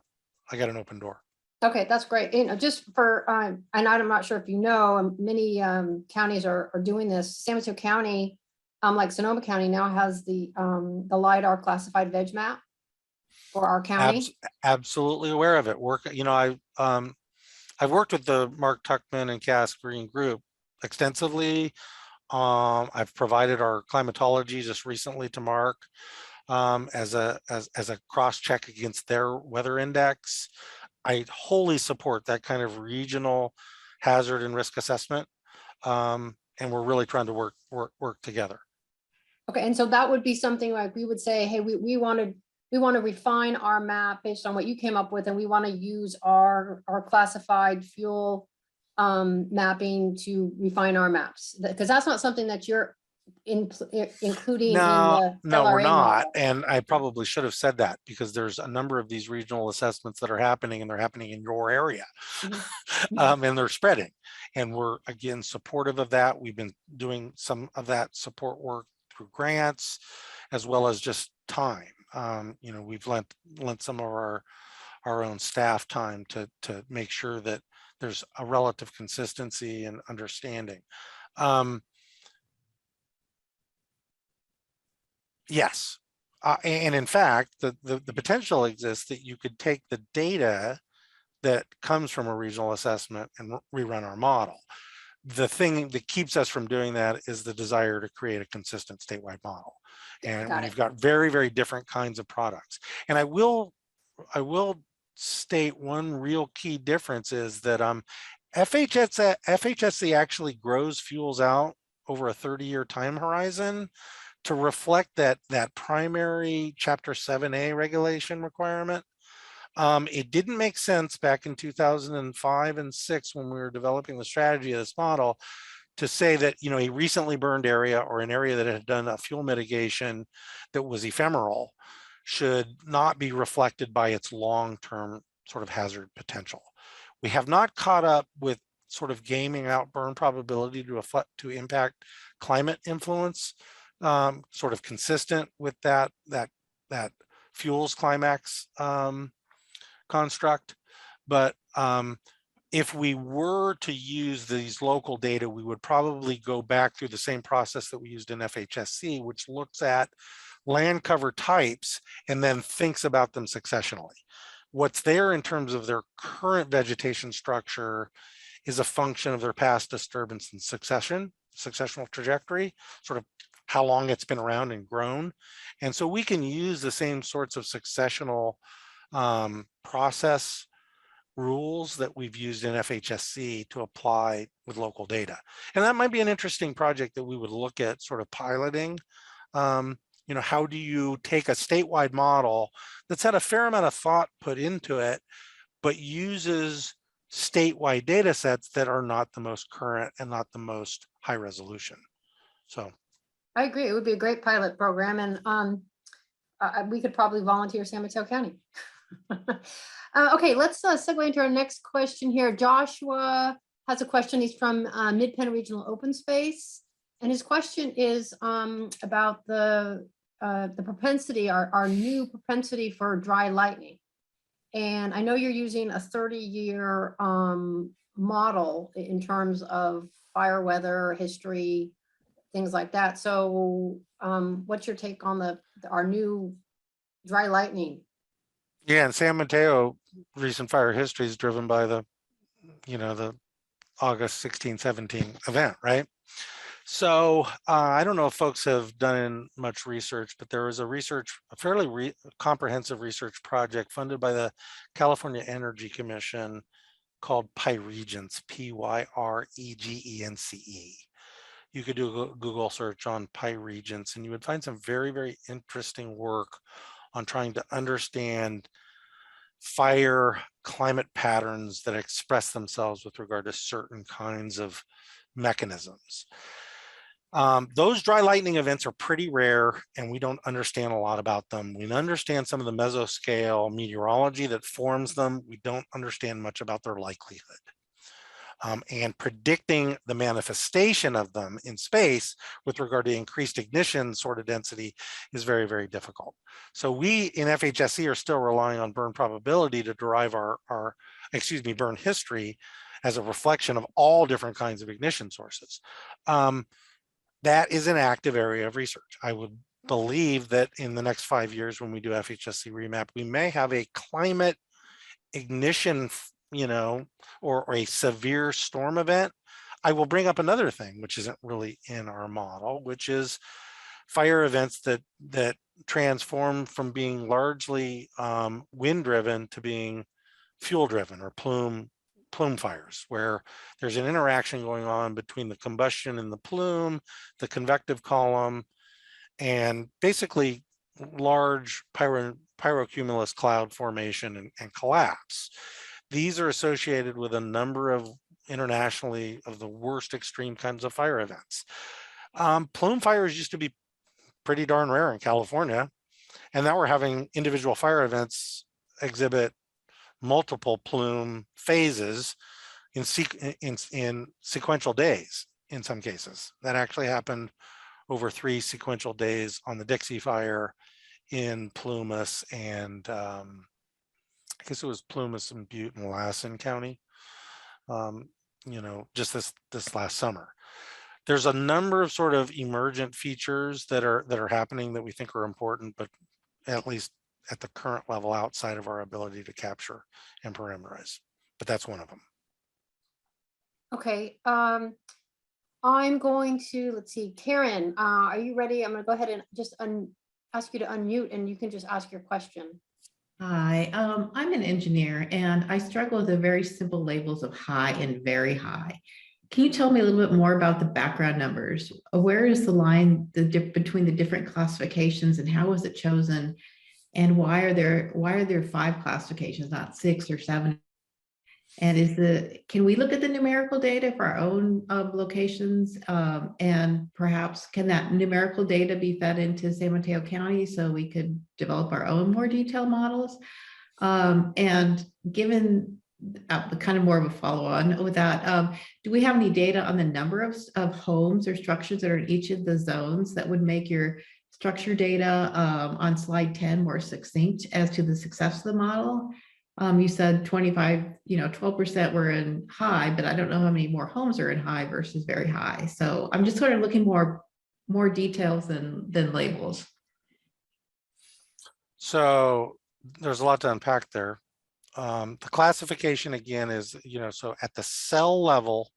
got an open door. Okay, that's great. Just for, and I'm not sure if you know, many counties are doing this. San Mateo County, like Sonoma County now has the LiDAR classified veg map for our county. Absolutely aware of it. I've worked with the Mark Tuckman and Cass Green group extensively. I've provided our climatology just recently to Mark as a cross check against their weather index. I wholly support that kind of regional hazard and risk assessment, and we're really trying to work together. Okay, and so that would be something like we would say, hey, we want to refine our map based on what you came up with, and we want to use our classified fuel mapping to refine our maps, because that's not something that you're including No, in the we're LRA not. model. And I probably should have said that, because there's a number of these regional assessments that are happening, and they're happening in your area. And they're spreading. And we're, again, supportive of that. We've been doing some of that support work through grants, as well as just time. We've lent some of our own staff time to make sure that there's a relative consistency and understanding. Yes. And in fact, the potential exists that you could take the data that comes from a regional assessment and rerun our model. The thing that keeps us from doing that is the desire to create a consistent statewide model. And when you've got very, very different kinds of products. And I will state one real key difference is that FHSC actually grows fuels out over a 30-year time horizon to reflect that primary Chapter 7A regulation requirement. It didn't make sense back in 2005 and 6 when we were developing the strategy of this model to say that, a recently burned area or an area that had done a fuel mitigation that was ephemeral should not be reflected by its long-term sort of hazard potential. We have not caught up with sort of gaming out burn probability to impact climate influence, sort of consistent with that fuels climax construct. But if we were to use these local data, we would probably go back through the same process that we used in FHSC, which looks at land cover types and then thinks about them successionally. What's there in terms of their current vegetation structure is a function of their past disturbance and successional trajectory, sort of how long it's been around and grown. And so we can use the same sorts of successional process rules that we've used in FHSC to apply with local data. And that might be an interesting project that we would look at sort of piloting. How do you take a statewide model that's had a fair amount of thought put into it, but uses statewide data sets that are not the most current and not the most high resolution? So I agree. It would be a great pilot program, and we could probably volunteer San Mateo County. Okay, let's segue into our next question here. Joshua has a question. He's from Mid-Penn Regional Open Space, and his question is about the propensity, our new propensity for dry lightning. And I know you're using a 30-year model in terms of fire weather history things like that. So what's your take on our new dry lightning? Yeah, and San Mateo, recent fire history is driven by the August 16, 17 event, right? So I don't know if folks have done much research, but there was a fairly comprehensive research project funded by the California Energy Commission called PyRegence, PYREGENCE. You could do a Google search on PyRegence, and you would find some very, very interesting work on trying to understand fire climate patterns that express themselves with regard to certain kinds of mechanisms. Those dry lightning events are pretty rare, and we don't understand a lot about them. We understand some of the mesoscale meteorology that forms them. We don't understand much about their likelihood. And predicting the manifestation of them in space with regard to increased ignition sort of density is very, very difficult. So we in FHSC are still relying on burn probability to derive our burn history as a reflection of all different kinds of ignition sources. That is an active area of research. I would believe that in the next 5 years, when we do FHSC Remap, we may have a climate ignition, or a severe storm event. I will bring up another thing, which isn't really in our model, which is fire events that transform from being largely wind driven to being fuel driven, or plume fires, where there's an interaction going on between the combustion in the plume, the convective column, and basically large pyrocumulus cloud formation and collapse. These are associated with a number of internationally of the worst extreme kinds of fire events. Plume fires used to be pretty darn rare in California, and now we're having individual fire events exhibit multiple plume phases in sequential days. In some cases, that actually happened over 3 sequential days on the Dixie Fire in Plumas and I guess it was Plumas and Butte and Lassen County, just this last summer. There's a number of sort of emergent features that are happening that we think are important, but at least at the current level outside of our ability to capture and parameterize. But that's one of them. Okay. I'm going to, let's see, Karen, are you ready? I'm going to go ahead and just ask you to unmute, and you can just ask your question. Hi, I'm an engineer and I struggle with the very simple labels of high and very high. Can you tell me a little bit more about the background numbers? Where is the line between the different classifications, and how was it chosen? And why are there 5 classifications, not 6 or 7? And can we look at the numerical data for our own locations? And perhaps can that numerical data be fed into San Mateo County so we could develop our own more detailed models? And given kind of more of a follow-on with that, do we have any data on the number of homes or structures that are in each of the zones that would make your structure data on slide 10 more succinct as to the success of the model? You said 12% were in high, but I don't know how many more homes are in high versus very high. So I'm just sort of looking more details than labels. So there's a lot to unpack there. The classification again is, so at the cell level,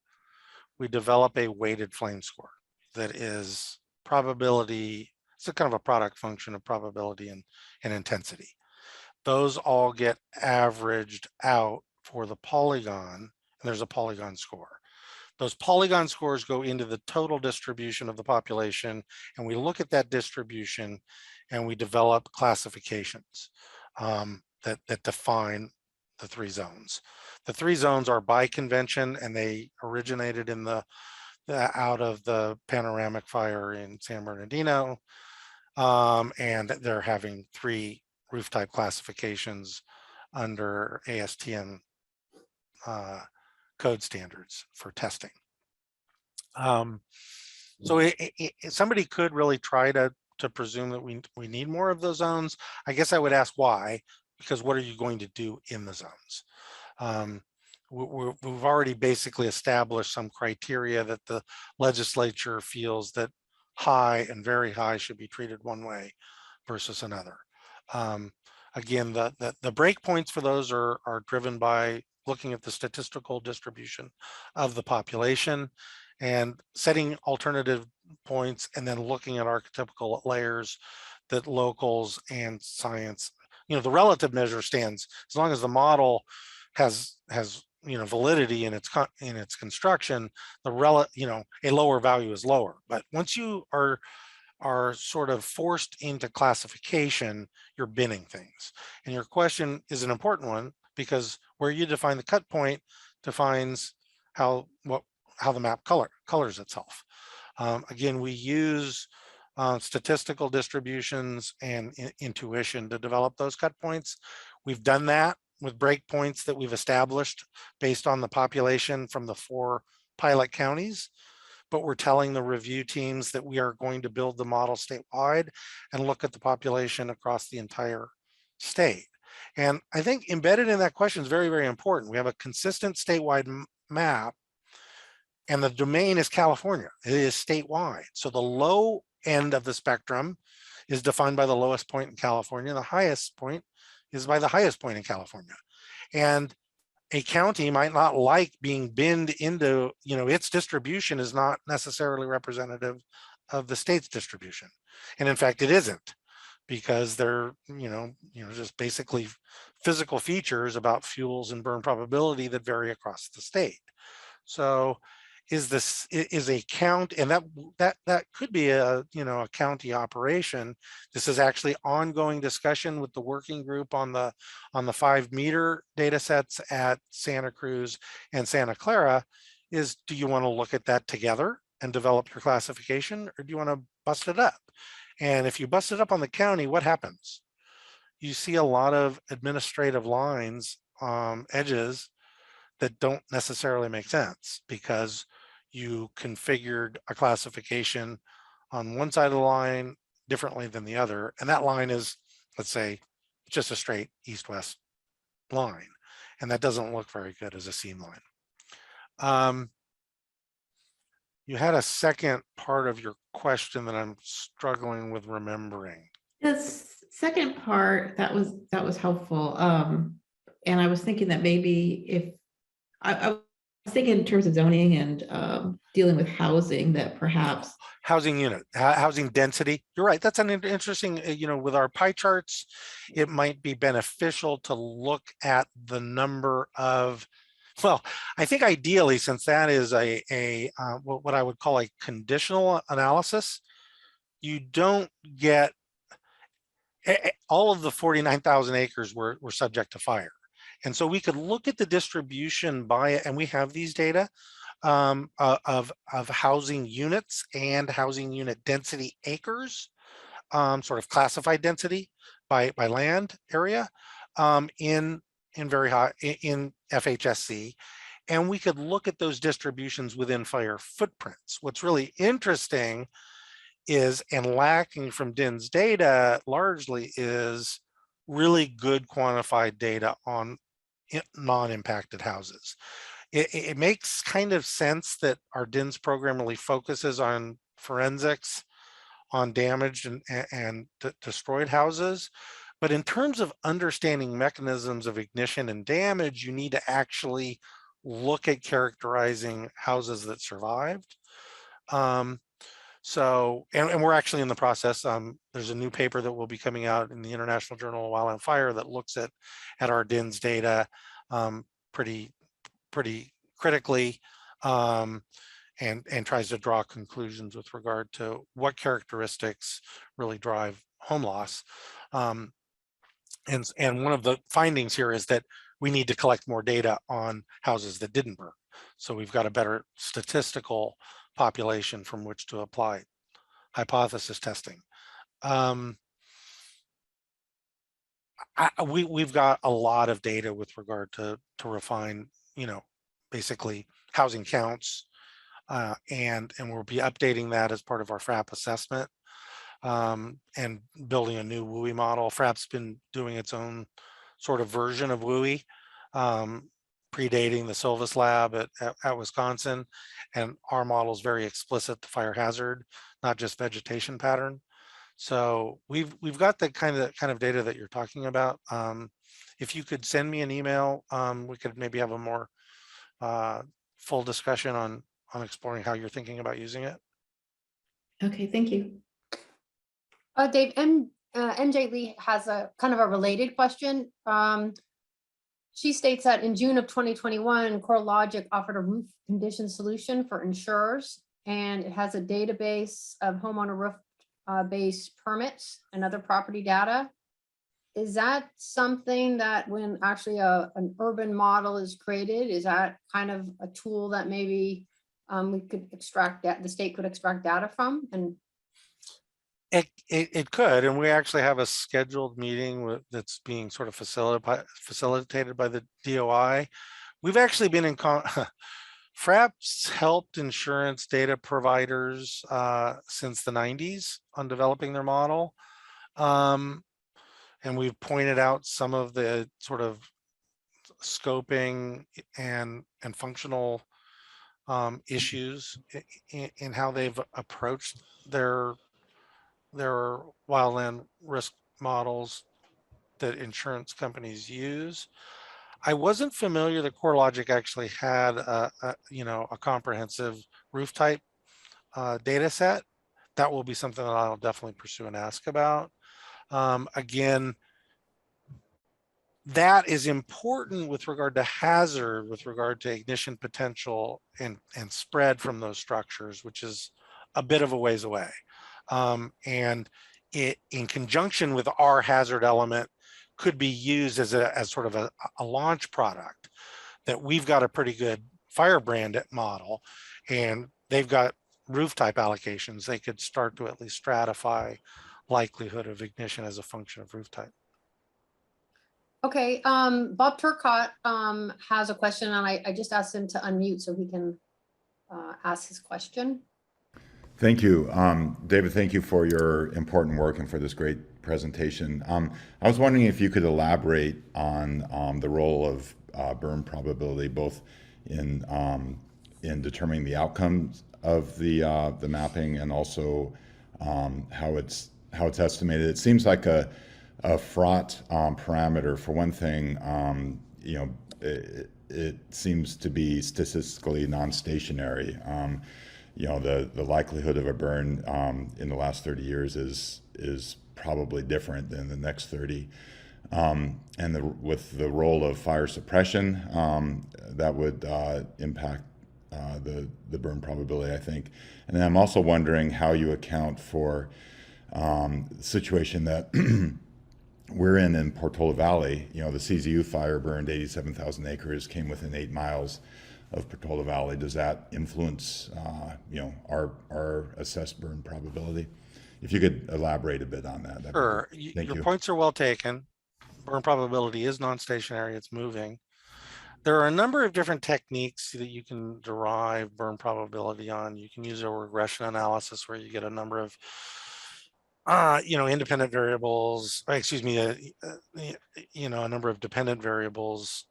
we develop a weighted flame score that is probability. It's a kind of a product function of probability and intensity. Those all get averaged out for the polygon, and there's a polygon score. Those polygon scores go into the total distribution of the population, and we look at that distribution and we develop classifications that define the 3 zones. The 3 zones are by convention, and they originated in out of the panoramic fire in San Bernardino, and they're having 3 roof type classifications under ASTM code standards for testing. So somebody could really try to presume that we need more of those zones. I guess I would ask why, because what are you going to do in the zones? We've already basically established some criteria that the legislature feels that high and very high should be treated one way versus another. Again, the breakpoints for those are driven by looking at the statistical distribution of the population and setting alternative points, and then looking at archetypical layers that locals and science, the relative measure stands as long as the model has validity in its construction. A lower value is lower, but once you are sort of forced into classification, you're binning things. And your question is an important one, because where you define the cut point defines how the map colors itself. Again, we use statistical distributions and intuition to develop those cut points. We've done that with breakpoints that we've established based on the population from the 4 pilot counties, but we're telling the review teams that we are going to build the model statewide and look at the population across the entire state. And I think embedded in that question is very, very important. We have a consistent statewide map, and the domain is California. It is statewide. So the low end of the spectrum is defined by the lowest point in California. The highest point is by the highest point in California. And a county might not like being binned into, its distribution is not necessarily representative of the state's distribution. And in fact, it isn't, because they're, just basically physical features about fuels and burn probability that vary across the state. So is a count, and that could be a county operation. This is actually ongoing discussion with the working group on the 5 meter data sets at Santa Cruz and Santa Clara. Is, do you want to look at that together and develop your classification, or do you want to bust it up? And if you bust it up on the county, what happens? You see a lot of administrative lines, edges that don't necessarily make sense, because you configured a classification on one side of the line differently than the other. And that line is, let's say, just a straight east-west line. And that doesn't look very good as a seam line. You had a second part of your question that I'm struggling with remembering. This second part, that was helpful. And I was thinking that maybe if I was thinking in terms of zoning and dealing with housing, that perhaps Housing unit, housing density. You're right. That's an interesting, with our pie charts, it might be beneficial to look at the number of, well, I think ideally, since that is what I would call a conditional analysis, you don't get all of the 49,000 acres were subject to fire. And so we could look at the distribution by it, and we have these data of housing units and housing unit density acres, sort of classified density by land area in very high in FHSC. And we could look at those distributions within fire footprints. What's really interesting is, and lacking from DIN's data largely, is really good quantified data on non-impacted houses. It makes kind of sense that our DINS program really focuses on forensics, on damaged and destroyed houses. But in terms of understanding mechanisms of ignition and damage, you need to actually look at characterizing houses that survived. So, and we're actually in the process. There's a new paper that will be coming out in the International Journal of Wildland Fire that looks at our DINS data pretty critically, and tries to draw conclusions with regard to what characteristics really drive home loss. And one of the findings here is that we need to collect more data on houses that didn't burn. So we've got a better statistical population from which to apply hypothesis testing. We've got a lot of data with regard to refine, basically housing counts, and we'll be updating that as part of our FRAP assessment, and building a new WUI model. FRAP's been doing its own sort of version of WUI predating the Silvis lab at Wisconsin. And our model is very explicit to fire hazard, not just vegetation pattern. So we've got the kind of data that you're talking about. If you could send me an email, we could maybe have a more full discussion on exploring how you're thinking about using it. Okay, thank you. Dave, MJ Lee has a kind of a related question. She states that in June of 2021, CoreLogic offered a roof condition solution for insurers, and it has a database of homeowner roof based permits and other property data. Is that something that when actually an urban model is created, is that kind of a tool that maybe we could extract that the state could extract data from? And It could, and we actually have a scheduled meeting that's being sort of facilitated by the DOI. We've actually been in FRAP's helped insurance data providers since the 90s on developing their model. And we've pointed out some of the sort of scoping and functional issues in how they've approached their wildland risk models that insurance companies use. I wasn't familiar that CoreLogic actually had a comprehensive roof type data set. That will be something that I'll definitely pursue and ask about. Again, that is important with regard to hazard, with regard to ignition potential and spread from those structures, which is a bit of a ways away. And it, in conjunction with our hazard element, could be used as sort of a launch product. That we've got a pretty good firebrand model, and they've got roof type allocations. They could start to at least stratify likelihood of ignition as a function of roof type. okay, Bob Turcott has a question, and I just asked him to unmute so he can ask his question. Thank you. David, thank you for your important work and for this great presentation. I was wondering if you could elaborate on the role of burn probability, both in determining the outcomes of the mapping and also how it's estimated. It seems like a fraught parameter. For one thing, it seems to be statistically non-stationary. The likelihood of a burn in the last 30 years is probably different than the next 30. And with the role of fire suppression, that would impact the burn probability, I think. And then I'm also wondering how you account for the situation that we're in Portola Valley. The CZU fire burned 87,000 acres, came within 8 miles of Portola Valley. Does that influence, our assessed burn probability? If you could elaborate a bit on that. Sure. Your points are well taken. Burn probability is non-stationary, it's moving. There are a number of different techniques that you can derive burn probability on. You can use a regression analysis where you get a number of independent variables, excuse me, a number of dependent variables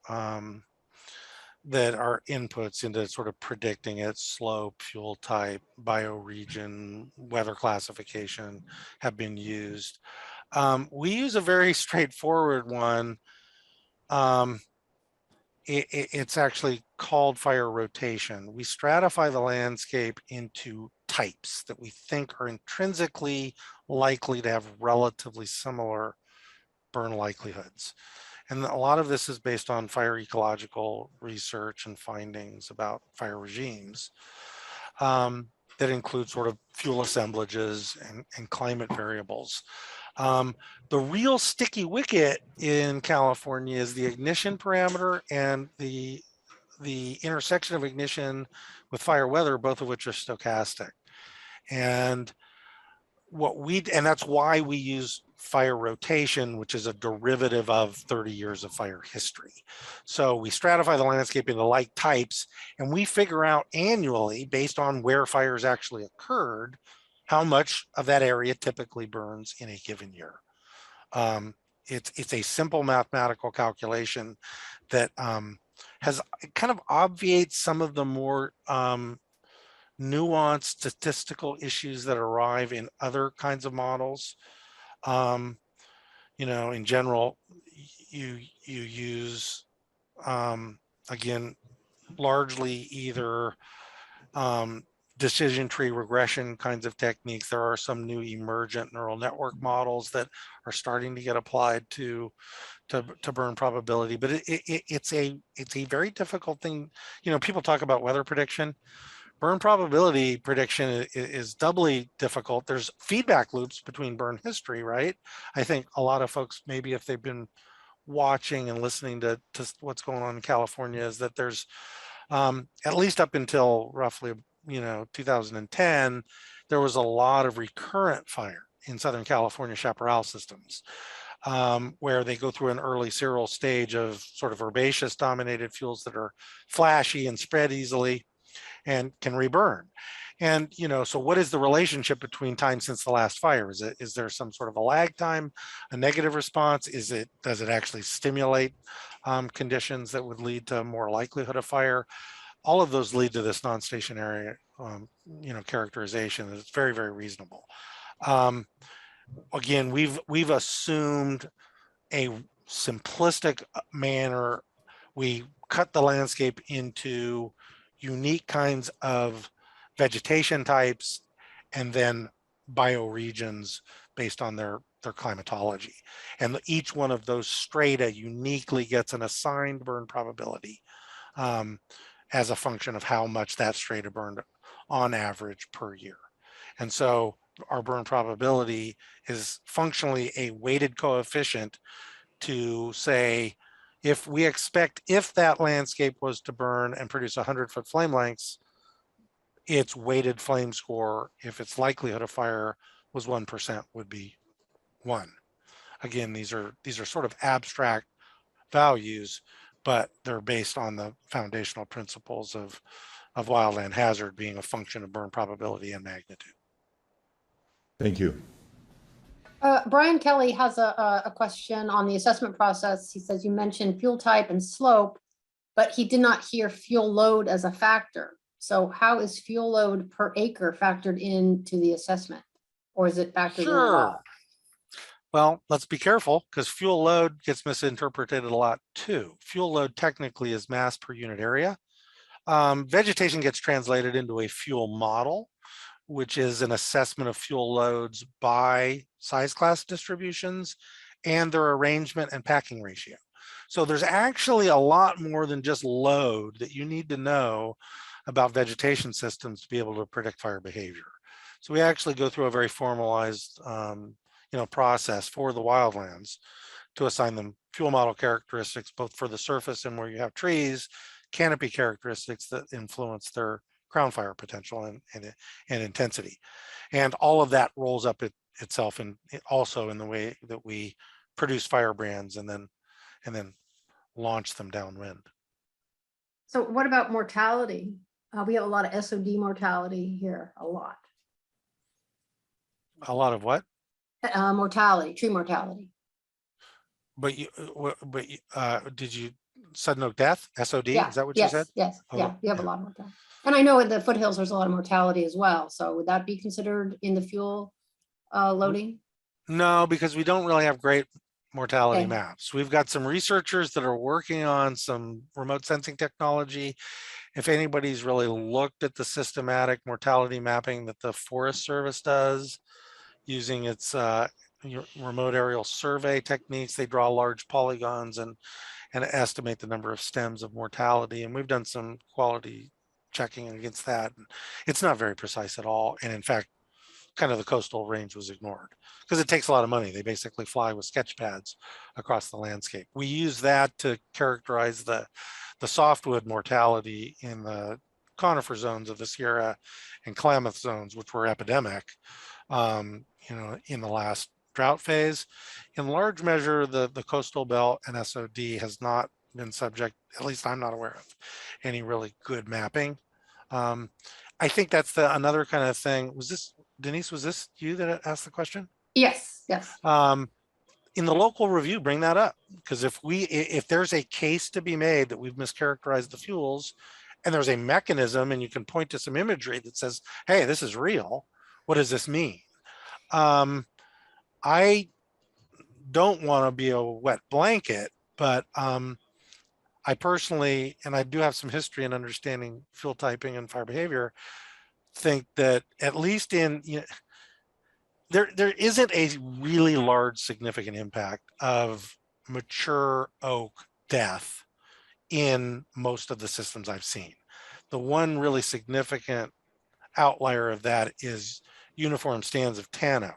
that are inputs into sort of predicting its slope, fuel type, bioregion, weather classification have been used. We use a very straightforward one. It's actually called fire rotation. We stratify the landscape into types that we think are intrinsically likely to have relatively similar burn likelihoods. And a lot of this is based on fire ecological research and findings about fire regimes that include sort of fuel assemblages and climate variables. The real sticky wicket in California is the ignition parameter and the intersection of ignition with fire weather, both of which are stochastic. And that's why we use fire rotation, which is a derivative of 30 years of fire history. So we stratify the landscape into like types, and we figure out annually, based on where fires actually occurred, how much of that area typically burns in a given year. It's a simple mathematical calculation that has kind of obviates some of the more nuanced statistical issues that arrive in other kinds of models. You know, in general, you use again, largely either decision tree regression kinds of techniques. There are some new emergent neural network models that are starting to get applied to burn probability, but it's a very difficult thing. You know, people talk about weather prediction. Burn probability prediction is doubly difficult. There's feedback loops between burn history, right? I think a lot of folks, maybe if they've been watching and listening to what's going on in California, is that there's at least up until roughly, you know, 2010, there was a lot of recurrent fire in Southern California chaparral systems, where they go through an early serial stage of sort of herbaceous dominated fuels that are flashy and spread easily and can reburn. And, you know, so what is the relationship between time since the last fire? Is there some sort of a lag time, a negative response? Does it actually stimulate conditions that would lead to more likelihood of fire? All of those lead to this non-stationary, you know, characterization. It's very, very reasonable. Again, we've assumed a simplistic manner. We cut the landscape into unique kinds of vegetation types and then bioregions based on their climatology. And each one of those strata uniquely gets an assigned burn probability as a function of how much that strata burned on average per year. And so our burn probability is functionally a weighted coefficient to say, if we expect, if that landscape was to burn and produce 100-foot flame lengths, its weighted flame score, if its likelihood of fire was 1%, would be 1. Again, these are sort of abstract values, but they're based on the foundational principles of wildland hazard being a function of burn probability and magnitude. Thank you. Brian Kelly has a question on the assessment process. He says, you mentioned fuel type and slope, but he did not hear fuel load as a factor. So how is fuel load per acre factored into the assessment? Or is it factored in at all? Well, let's be careful because fuel load gets misinterpreted a lot too. Fuel load technically is mass per unit area. Vegetation gets translated into a fuel model, which is an assessment of fuel loads by size class distributions and their arrangement and packing ratio. So there's actually a lot more than just load that you need to know about vegetation systems to be able to predict fire behavior. So we actually go through a very formalized process for the wildlands to assign them fuel model characteristics, both for the surface and where you have trees, canopy characteristics that influence their crown fire potential and intensity. And all of that rolls up itself and also in the way that we produce firebrands and then launch them downwind. So what about mortality? We have a lot of SOD mortality here, a lot. A lot of what? Mortality, tree mortality. But did you sudden oak death, SOD? Yeah, Is that what yes, you said? Yes, Oh, yeah, we have a lot of mortality. And I know in the foothills, there's a lot of mortality as well. So would that be considered in the fuel loading? No, because we don't really have great mortality Okay. maps. We've got some researchers that are working on some remote sensing technology. If anybody's really looked at the systematic mortality mapping that the Forest Service does using its remote aerial survey techniques, they draw large polygons and estimate the number of stems of mortality. And we've done some quality checking against that. It's not very precise at all. And in fact, kind of the coastal range was ignored because it takes a lot of money. They basically fly with sketch pads across the landscape. We use that to characterize the softwood mortality in the conifer zones of the Sierra and Klamath zones, which were epidemic, in the last drought phase. In large measure, the coastal belt and SOD has not been subject, at least I'm not aware of, any really good mapping. I think that's another kind of thing. Was this, Denise, was this you that asked the question? Yes, yes. in the local review, bring that up, because if there's a case to be made that we've mischaracterized the fuels, and there's a mechanism, and you can point to some imagery that says, hey, this is real, what does this mean? I don't want to be a wet blanket, but I personally, and I do have some history in understanding fuel typing and fire behavior, think that at least there isn't a really large significant impact of mature oak death in most of the systems I've seen. The one really significant outlier of that is uniform stands of tan oak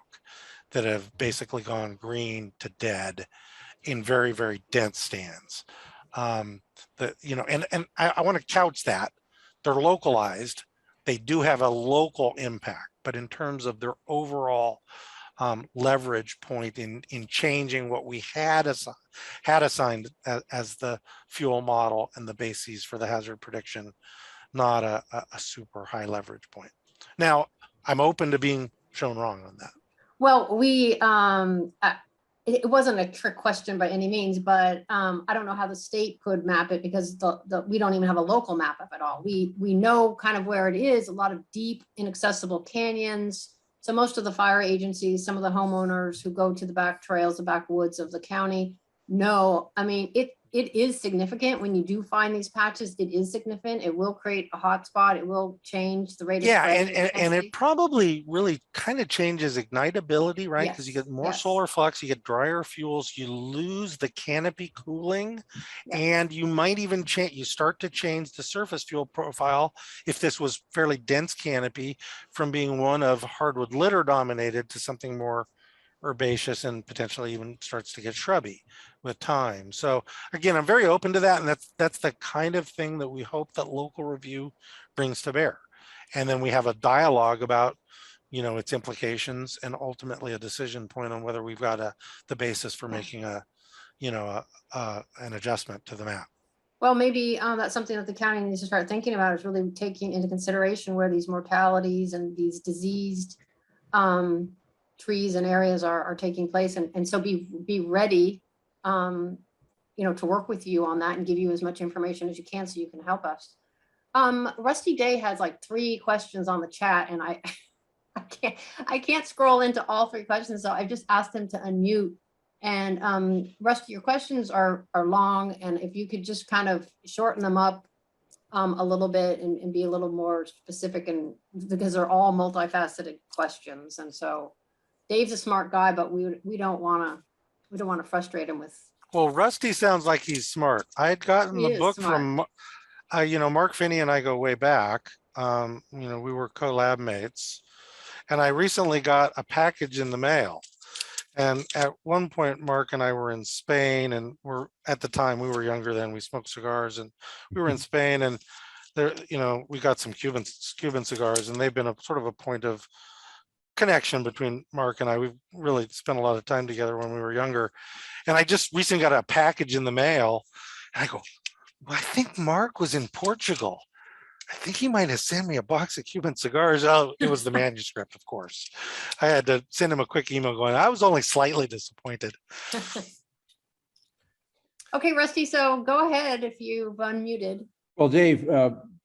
that have basically gone green to dead in very, very dense stands. And I want to couch that they're localized. They do have a local impact, but in terms of their overall leverage point in changing what we had assigned as the fuel model and the bases for the hazard prediction, not a super high leverage point. Now, I'm open to being shown wrong on that. Well, it wasn't a trick question by any means, but I don't know how the state could map it, because we don't even have a local map of it all. We know kind of where it is, a lot of deep, inaccessible canyons. So most of the fire agencies, some of the homeowners who go to the back trails, the backwoods of the county know, I mean, it is significant when you do find these patches. It is significant. It will create a hot spot. It will change the rate of spread. And it probably really kind of changes ignitability, right? Because you get more solar flux, you get drier fuels, you lose the canopy cooling, and you might even start to change the surface fuel profile if this was fairly dense canopy from being one of hardwood litter dominated to something more herbaceous and potentially even starts to get shrubby with time. So again, I'm very open to that, and that's the kind of thing that we hope that local review brings to bear. And then we have a dialogue about, its implications, and ultimately a decision point on whether we've got the basis for making an adjustment to the map. Well, maybe that's something that the county needs to start thinking about, is really taking into consideration where these mortalities and these diseased trees and areas are taking place, and so be ready to work with you on that and give you as much information as you can so you can help us. Rusty Day has like 3 questions on the chat, and I can't scroll into all 3 questions, so I've just asked him to unmute. And Rusty, your questions are long, and if you could just kind of shorten them up a little bit and be a little more specific, and because they're all multifaceted questions. And so Dave's a smart guy, but we don't want to frustrate him with. Well, Rusty sounds like he's smart. I had gotten the book from, Mark Finney and I go way back. We were co-lab mates, and I recently got a package in the mail. And at one point, Mark and I were in Spain, and at the time we were younger then, we smoked cigars, and we were in Spain, and there, we got some Cuban cigars, and they've been a sort of a point of connection between Mark and I. We've really spent a lot of time together when we were younger. And I just recently got a package in the mail, and I go, well, I think Mark was in Portugal. I think he might have sent me a box of Cuban cigars. Oh, it was the manuscript, of course. I had to send him a quick email going, I was only slightly disappointed. Okay, Rusty, so go ahead if you've unmuted. Well, Dave,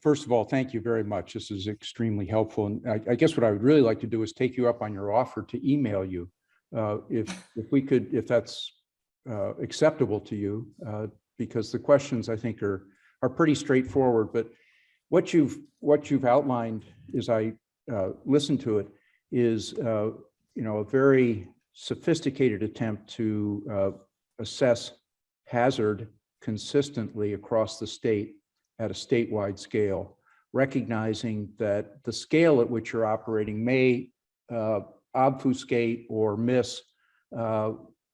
first of all, thank you very much. This is extremely helpful. And I guess what I would really like to do is take you up on your offer to email you. If that's acceptable to you, because the questions I think are pretty straightforward. But what you've outlined, as I listen to it, is a very sophisticated attempt to assess hazard consistently across the state at a statewide scale, recognizing that the scale at which you're operating may obfuscate or miss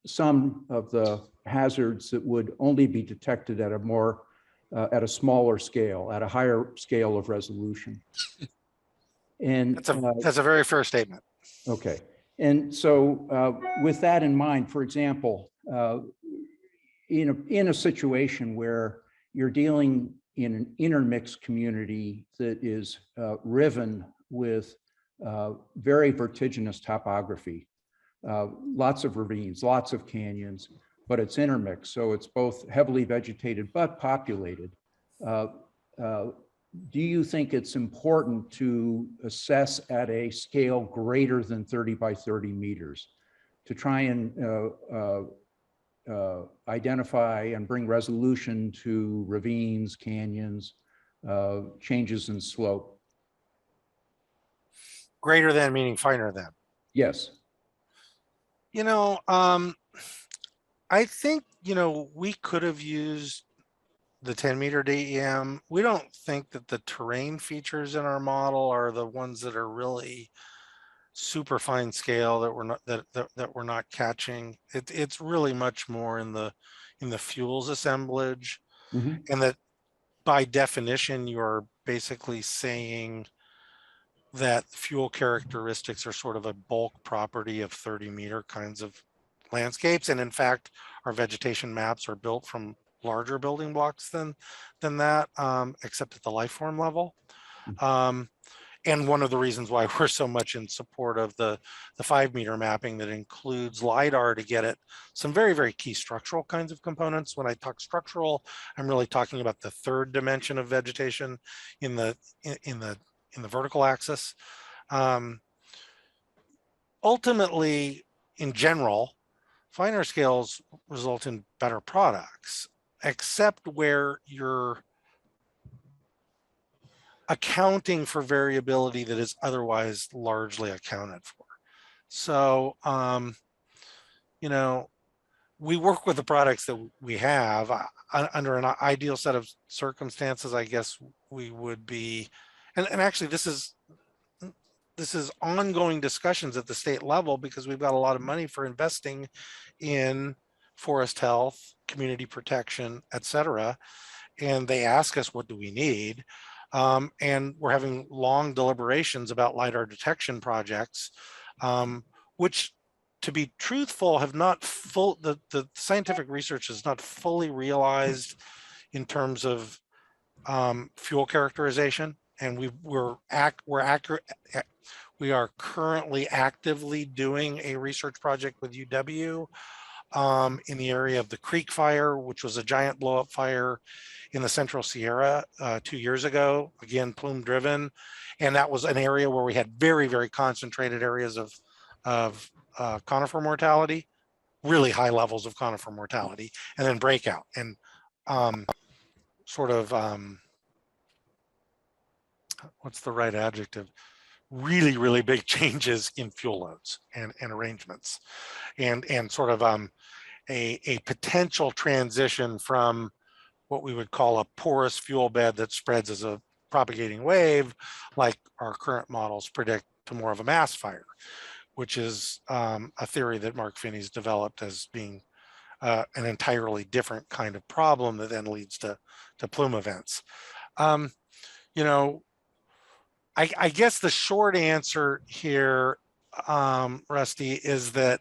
some of the hazards that would only be detected at a smaller scale, at a higher scale of resolution. And that's a very fair statement. Okay. And so with that in mind, for example, in a situation where you're dealing in an intermixed community that is riven with very vertiginous topography, lots of ravines, lots of canyons, but it's intermixed. So it's both heavily vegetated but populated. Uh, uh, do you think it's important to assess at a scale greater than 30 by 30 meters to try and identify and bring resolution to ravines, canyons, changes in slope? Greater than meaning finer than. Yes. You know, I think, we could have used the 10-meter DEM. We don't think that the terrain features in our model are the ones that are really super fine scale that we're not catching. It's really much more in the fuels assemblage, Mhm. and that by definition you're basically saying that fuel characteristics are sort of a bulk property of 30-meter kinds of landscapes. And in fact, our vegetation maps are built from larger building blocks than that, except at the life form level. And one of the reasons why we're so much in support of the 5-meter mapping that includes LiDAR to get at some very, very key structural kinds of components. When I talk structural, I'm really talking about the third dimension of vegetation in the vertical axis. Ultimately, in general, finer scales result in better products, except where you're accounting for variability that is otherwise largely accounted for. So, we work with the products that we have. Under an ideal set of circumstances, I guess we would be, and actually this is ongoing discussions at the state level, because we've got a lot of money for investing in forest health, community protection, et cetera. And they ask us, what do we need? And we're having long deliberations about LiDAR detection projects, which, to be truthful, have not the scientific research has not fully realized in terms of fuel characterization. And we are currently actively doing a research project with UW in the area of the Creek Fire, which was a giant blow up fire in the Central Sierra 2 years ago, again, plume driven. And that was an area where we had very, very concentrated areas of conifer mortality, really high levels of conifer mortality, and then breakout and what's the right adjective? Really, really big changes in fuel loads and arrangements, and sort of a potential transition from what we would call a porous fuel bed that spreads as a propagating wave, like our current models predict, to more of a mass fire, which is a theory that Mark Finney's developed as being an entirely different kind of problem that then leads to plume events. I guess the short answer here, Rusty, is that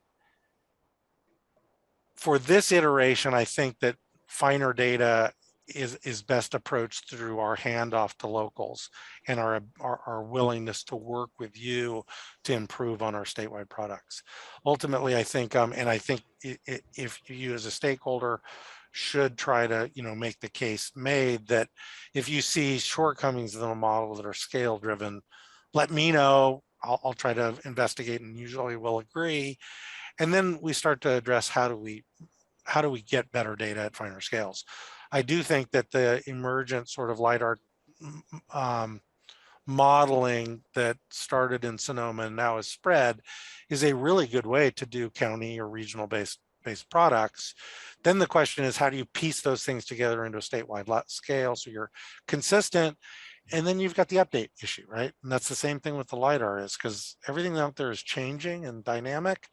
for this iteration, I think that finer data is best approached through our handoff to locals and our willingness to work with you to improve on our statewide products. Ultimately, I think, and I think if you as a stakeholder should try to, make the case made that if you see shortcomings in the model that are scale driven, let me know. I'll try to investigate, and usually we'll agree. And then we start to address how do we get better data at finer scales. I do think that the emergent sort of LiDAR modeling that started in Sonoma and now is spread is a really good way to do county or regional based products. Then the question is, how do you piece those things together into a statewide scale so you're consistent? And then you've got the update issue, right? And that's the same thing with the LiDAR, is because everything out there is changing and dynamic.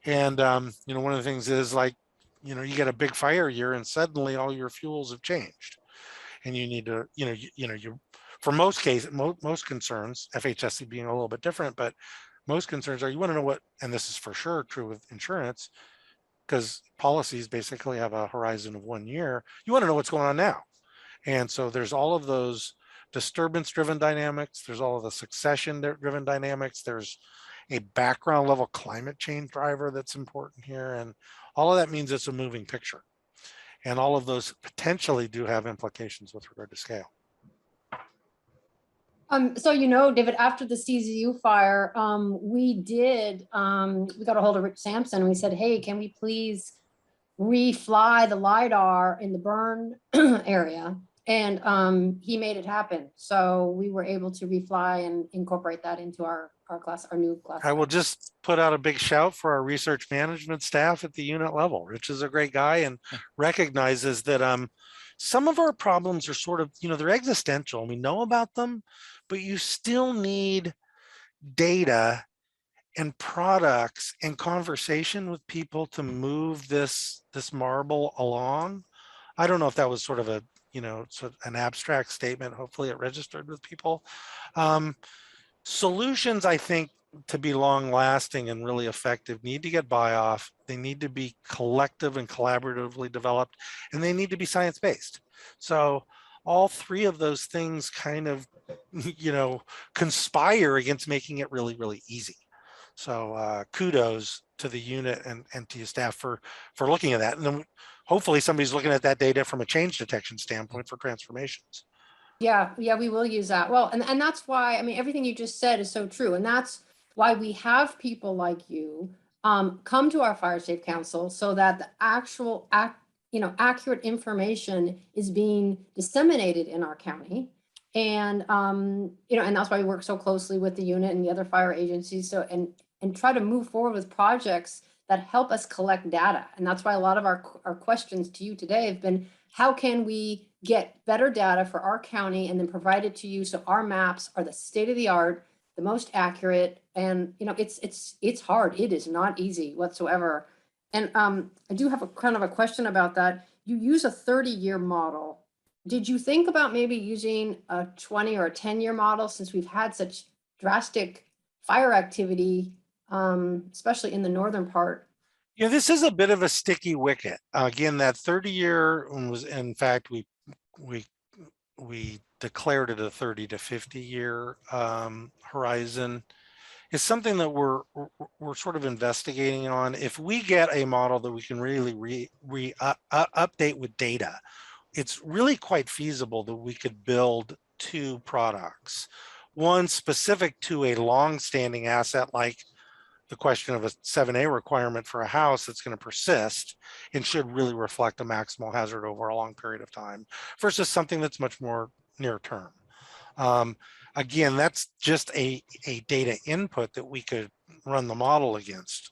And one of the things is, like, you get a big fire year and suddenly all your fuels have changed, and you need to, you for most cases, most concerns, FHSC being a little bit different, but most concerns are, you want to know what, and this is for sure true with insurance, because policies basically have a horizon of 1 year. You want to know what's going on now. And so there's all of those disturbance driven dynamics. There's all of the succession driven dynamics. There's a background level climate change driver that's important here. And all of that means it's a moving picture. And all of those potentially do have implications with regard to scale. So, David, after the CZU fire, we got a hold of Rich Sampson and we said, hey, can we please refly the LiDAR in the burn area? And he made it happen. So we were able to refly and incorporate that into our new class. I will just put out a big shout for our research management staff at the unit level. Rich is a great guy and recognizes that some of our problems are sort of, they're existential and we know about them, but you still need data and products and conversation with people to move this marble along. I don't know if that was sort of a, sort of an abstract statement. Hopefully it registered with people. Solutions, I think, to be long lasting and really effective need to get buy off. They need to be collective and collaboratively developed, and they need to be science-based. So all three of those things kind of, conspire against making it really, really easy. So kudos to the unit and to your staff for looking at that. And then hopefully somebody's looking at that data from a change detection standpoint for transformations. Yeah, we will use that. Well, and that's why, everything you just said is so true. And that's why we have people like you come to our Fire Safe Council so that the actual accurate information is being disseminated in our county. And and that's why we work so closely with the unit and the other fire agencies. So and try to move forward with projects that help us collect data. And that's why a lot of our questions to you today have been, how can we get better data for our county and then provide it to you so our maps are the state of the art, the most accurate? And it's hard. It is not easy whatsoever. And I do have a kind of a question about that. You use a 30-year model. Did you think about maybe using a 20 or a 10-year model, since we've had such drastic fire activity, especially in the northern part? Yeah, this is a bit of a sticky wicket. Again, that 30-year was, in fact, we declared it a 30 to 50-year horizon. Is something that we're sort of investigating on. If we get a model that we can really update with data, it's really quite feasible that we could build two products. One specific to a long-standing asset, like the question of a 7A requirement for a house that's going to persist and should really reflect a maximal hazard over a long period of time, versus something that's much more near term. Again, that's just a data input that we could run the model against.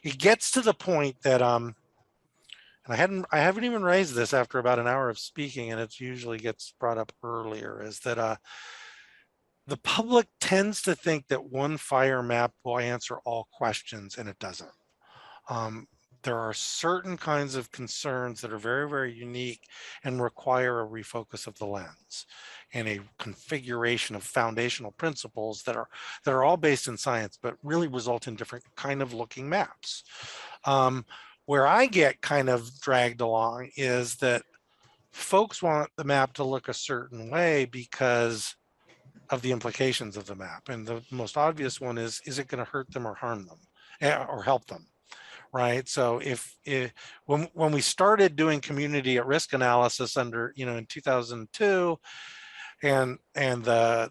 It gets to the point that, and I haven't even raised this after about an hour of speaking, and it usually gets brought up earlier, is that the public tends to think that one fire map will answer all questions, and it doesn't. There are certain kinds of concerns that are very, very unique and require a refocus of the lens and a configuration of foundational principles that are all based in science, but really result in different kind of looking maps. Where I get kind of dragged along is that folks want the map to look a certain way because of the implications of the map. And the most obvious one is it going to hurt them or harm them or help them? Right. So when we started doing community at risk analysis under, in 2002, and the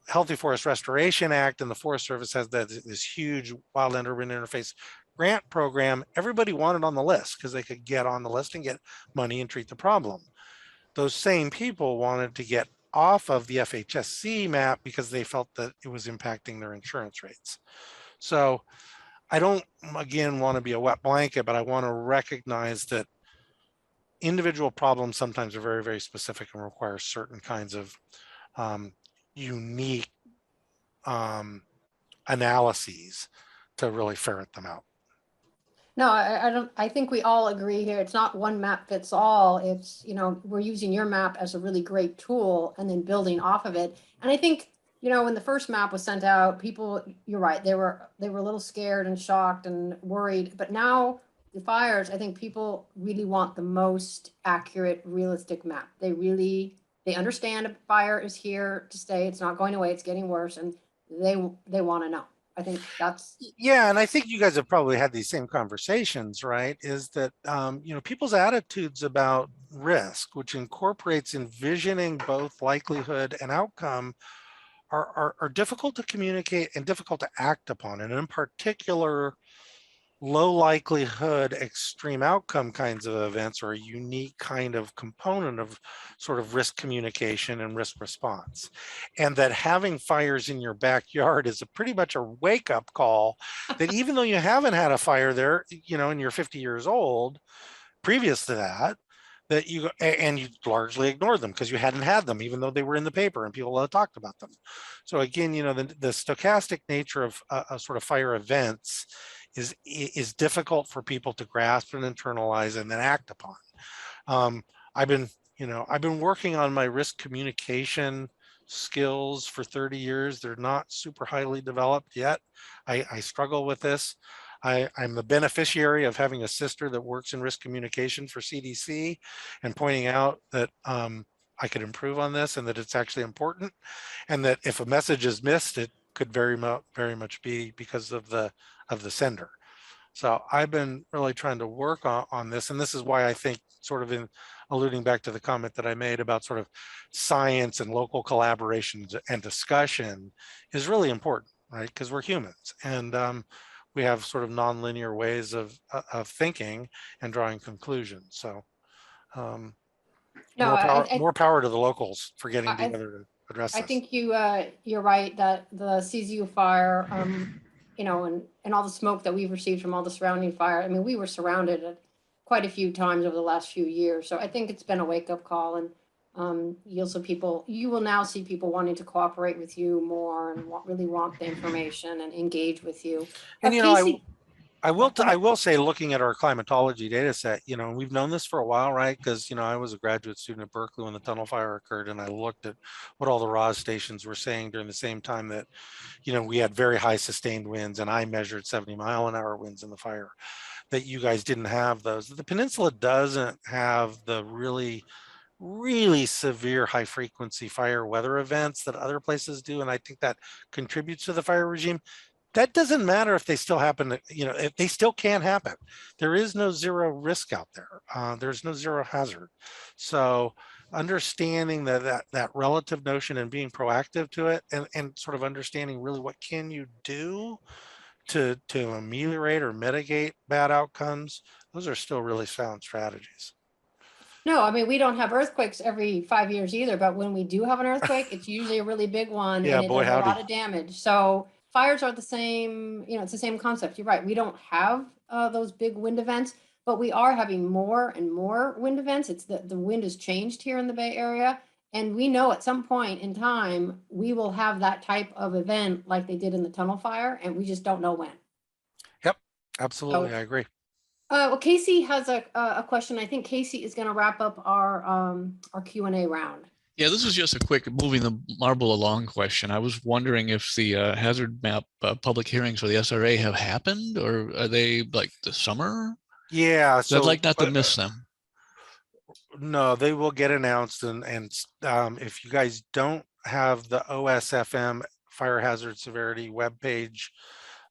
Healthy Forest Restoration Act and the Forest Service has this huge wildland urban interface grant program, everybody wanted on the list because they could get on the list and get money and treat the problem. Those same people wanted to get off of the FHSC map because they felt that it was impacting their insurance rates. So I don't, again, want to be a wet blanket, but I want to recognize that individual problems sometimes are very, very specific and require certain kinds of unique analyses to really ferret them out. No, I think we all agree here. It's not one map fits all. It's, we're using your map as a really great tool and then building off of it. And I think, when the first map was sent out, people, you're right, they were a little scared and shocked and worried. But now the fires, I think people really want the most accurate, realistic map. They understand a fire is here to stay. It's not going away. It's getting worse. And they want to know. I think that's, Yeah, and I think you guys have probably had these same conversations, right? Is that people's attitudes about risk, which incorporates envisioning both likelihood and outcome, are difficult to communicate and difficult to act upon. And in particular, low likelihood extreme outcome kinds of events are a unique kind of component of sort of risk communication and risk response. And that having fires in your backyard is a pretty much a wake up call that even though you haven't had a fire there, and you're 50 years old, previous to that, that and you largely ignored them because you hadn't had them, even though they were in the paper and people had talked about them. So again, the stochastic nature of sort of fire events is difficult for people to grasp and internalize and then act upon. I've been working on my risk communication skills for 30 years. They're not super highly developed yet. I struggle with this. I'm the beneficiary of having a sister that works in risk communication for CDC and pointing out that I could improve on this and that it's actually important, and that if a message is missed, it could very much be because of the sender. So I've been really trying to work on this, and this is why I think, sort of in alluding back to the comment that I made about sort of science and local collaborations and discussion is really important, right? Because we're humans, and we have sort of nonlinear ways of thinking and drawing conclusions. So no, more power to the locals for getting I- together to address I this. think you're right that the CZU fire, and all the smoke that we've received from all the surrounding fire. I mean, we were surrounded quite a few times over the last few years. So I think it's been a wake up call, and you will now see people wanting to cooperate with you more and really want the information and engage with you. And Casey, I go ahead. will say, looking at our climatology data set, we've known this for a while, right? Because, I was a graduate student at Berkeley when the tunnel fire occurred, and I looked at what all the RAS stations were saying during the same time that, we had very high sustained winds, and I measured 70-mile-an-hour winds in the fire, that you guys didn't have those. The peninsula doesn't have the really severe high frequency fire weather events that other places do. And I think that contributes to the fire regime. That doesn't matter if they still happen, if they still can happen. There is no zero risk out there. There's no zero hazard. So understanding that relative notion and being proactive to it, and sort of understanding really what can you do to ameliorate or mitigate bad outcomes, those are still really sound strategies. No, I mean, we don't have earthquakes every 5 years either, but when we do have an earthquake, it's usually a really big one Yeah, and it boy, does a lot howdy. of damage. So fires are the same, it's the same concept. You're right. We don't have those big wind events, but we are having more and more wind events. It's the wind has changed here in the Bay Area. And we know at some point in time, we will have that type of event like they did in the tunnel fire, and we just don't know when. Yep, absolutely. So, I agree. well, Casey has a question. I think Casey is going to wrap up our Q&A round. Yeah, this is just a quick moving the marble along question. I was wondering if the hazard map public hearings for the SRA have happened, or are they like the summer? Yeah, So I'd like not to miss them. No, they will get announced, and if you guys don't have the OSFM fire hazard severity webpage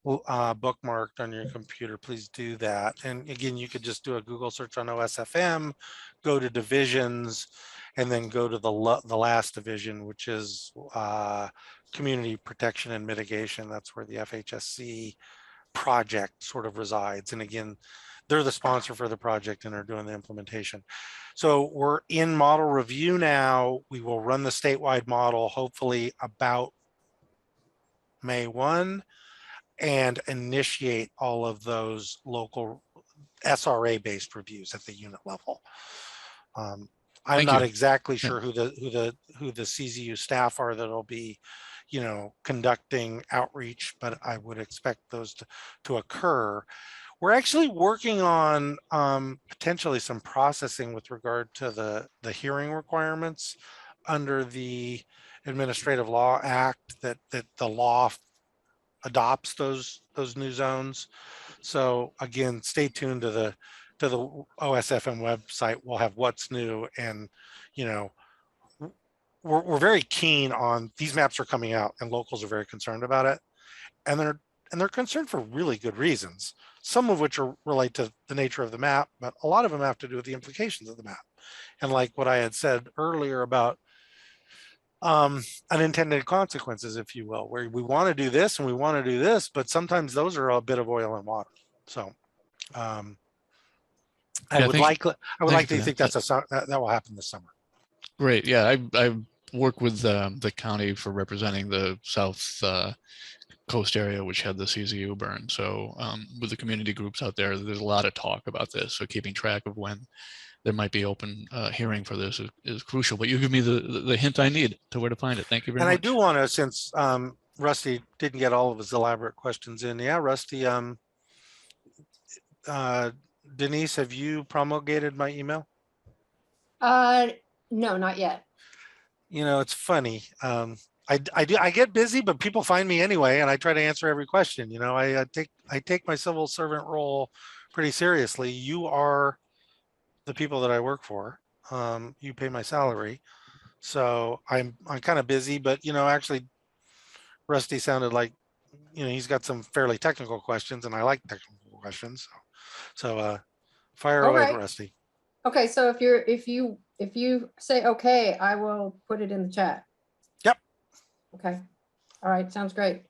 bookmarked on your computer, please do that. And again, you could just do a Google search on OSFM, go to divisions, and then go to the last division, which is community protection and mitigation. That's where the FHSC project sort of resides. And again, they're the sponsor for the project and are doing the implementation. So we're in model review now. We will run the statewide model hopefully about May 1 and initiate all of those local SRA based reviews at the unit level. I'm Thank not you. exactly Yeah. sure who the CZU staff are that'll be, conducting outreach, but I would expect those to occur. We're actually working on potentially some processing with regard to the hearing requirements under the Administrative Law Act that the law adopts those new zones. So again, stay tuned to the OSFM website. We'll have what's new and we're very keen on these maps are coming out and locals are very concerned about it. And they're concerned for really good reasons, some of which are relate to the nature of the map, but a lot of them have to do with the implications of the map. And like what I had said earlier about unintended consequences, if you will, where we want to do this and we want to do this, but sometimes those are a bit of oil and water. So I Yeah, would thank you like for to think that. that will happen this summer. Great. Yeah, I work with the county for representing the south coast area, which had the CZU burn. So with the community groups out there, there's a lot of talk about this. So keeping track of when there might be open hearing for this is crucial. But you give me the hint I need to where to find it. Thank you very And much. I do want to, since Rusty didn't get all of his elaborate questions in. Yeah, Rusty, Denise, have you promulgated my email? No, not yet. You know, it's funny. I get busy, but people find me anyway, and I try to answer every question. You know, I take my civil servant role pretty seriously. You are the people that I work for. You pay my salary, so I'm kind of busy. But you know, actually, Rusty sounded like, you know, he's got some fairly technical questions, and I like technical questions. So fire All away, right. Rusty. Okay, so if you say okay, I will put it in the chat. Yep. Okay. All right, sounds great.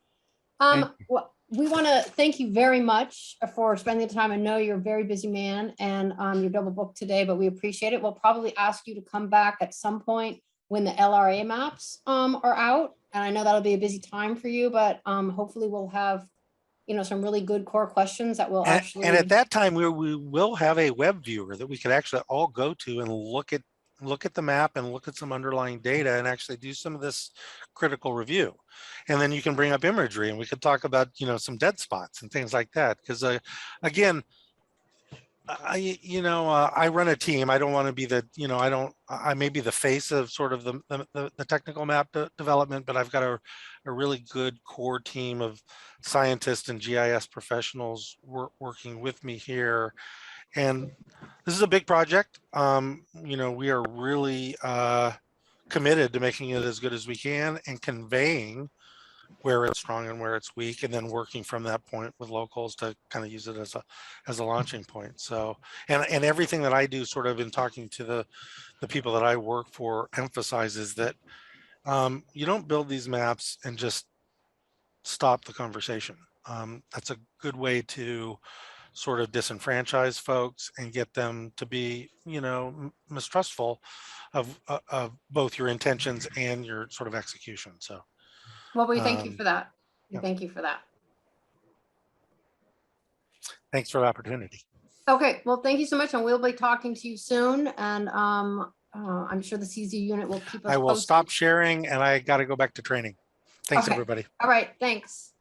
Thank Well, we want to thank you very much for spending the time. I know you're a very busy man and you're double booked today, but we appreciate it. We'll probably ask you to come back at some point when the LRA maps are out. And I know that'll be a busy time for you, but hopefully we'll have, you know, some really good core questions that will actually. And at that time, we will have a web viewer that we could actually all go to and look at the map and look at some underlying data and actually do some of this critical review. And then you can bring up imagery and we could talk about, you know, some dead spots and things like that. Because again, I run a team. I don't want to be the, you know, I may be the face of sort of the technical map development, but I've got a really good core team of scientists and GIS professionals working with me here. And this is a big project. You know, we are really committed to making it as good as we can and conveying where it's strong and where it's weak, and then working from that point with locals to kind of use it as a launching point. So, and everything that I do sort of in talking to the people that I work for emphasizes that you don't build these maps and just stop the conversation. That's a good way to sort of disenfranchise folks and get them to be, you know, mistrustful of both your intentions and your sort of execution. So. Well, we thank you for that. We yeah. thank you for that. Thanks for the opportunity. Okay, well, thank you so much, and we'll be talking to you soon. And I'm sure the CZ unit will keep us I will posted. stop sharing and I got to go back to training. Thanks, Okay. everybody. All right, thanks.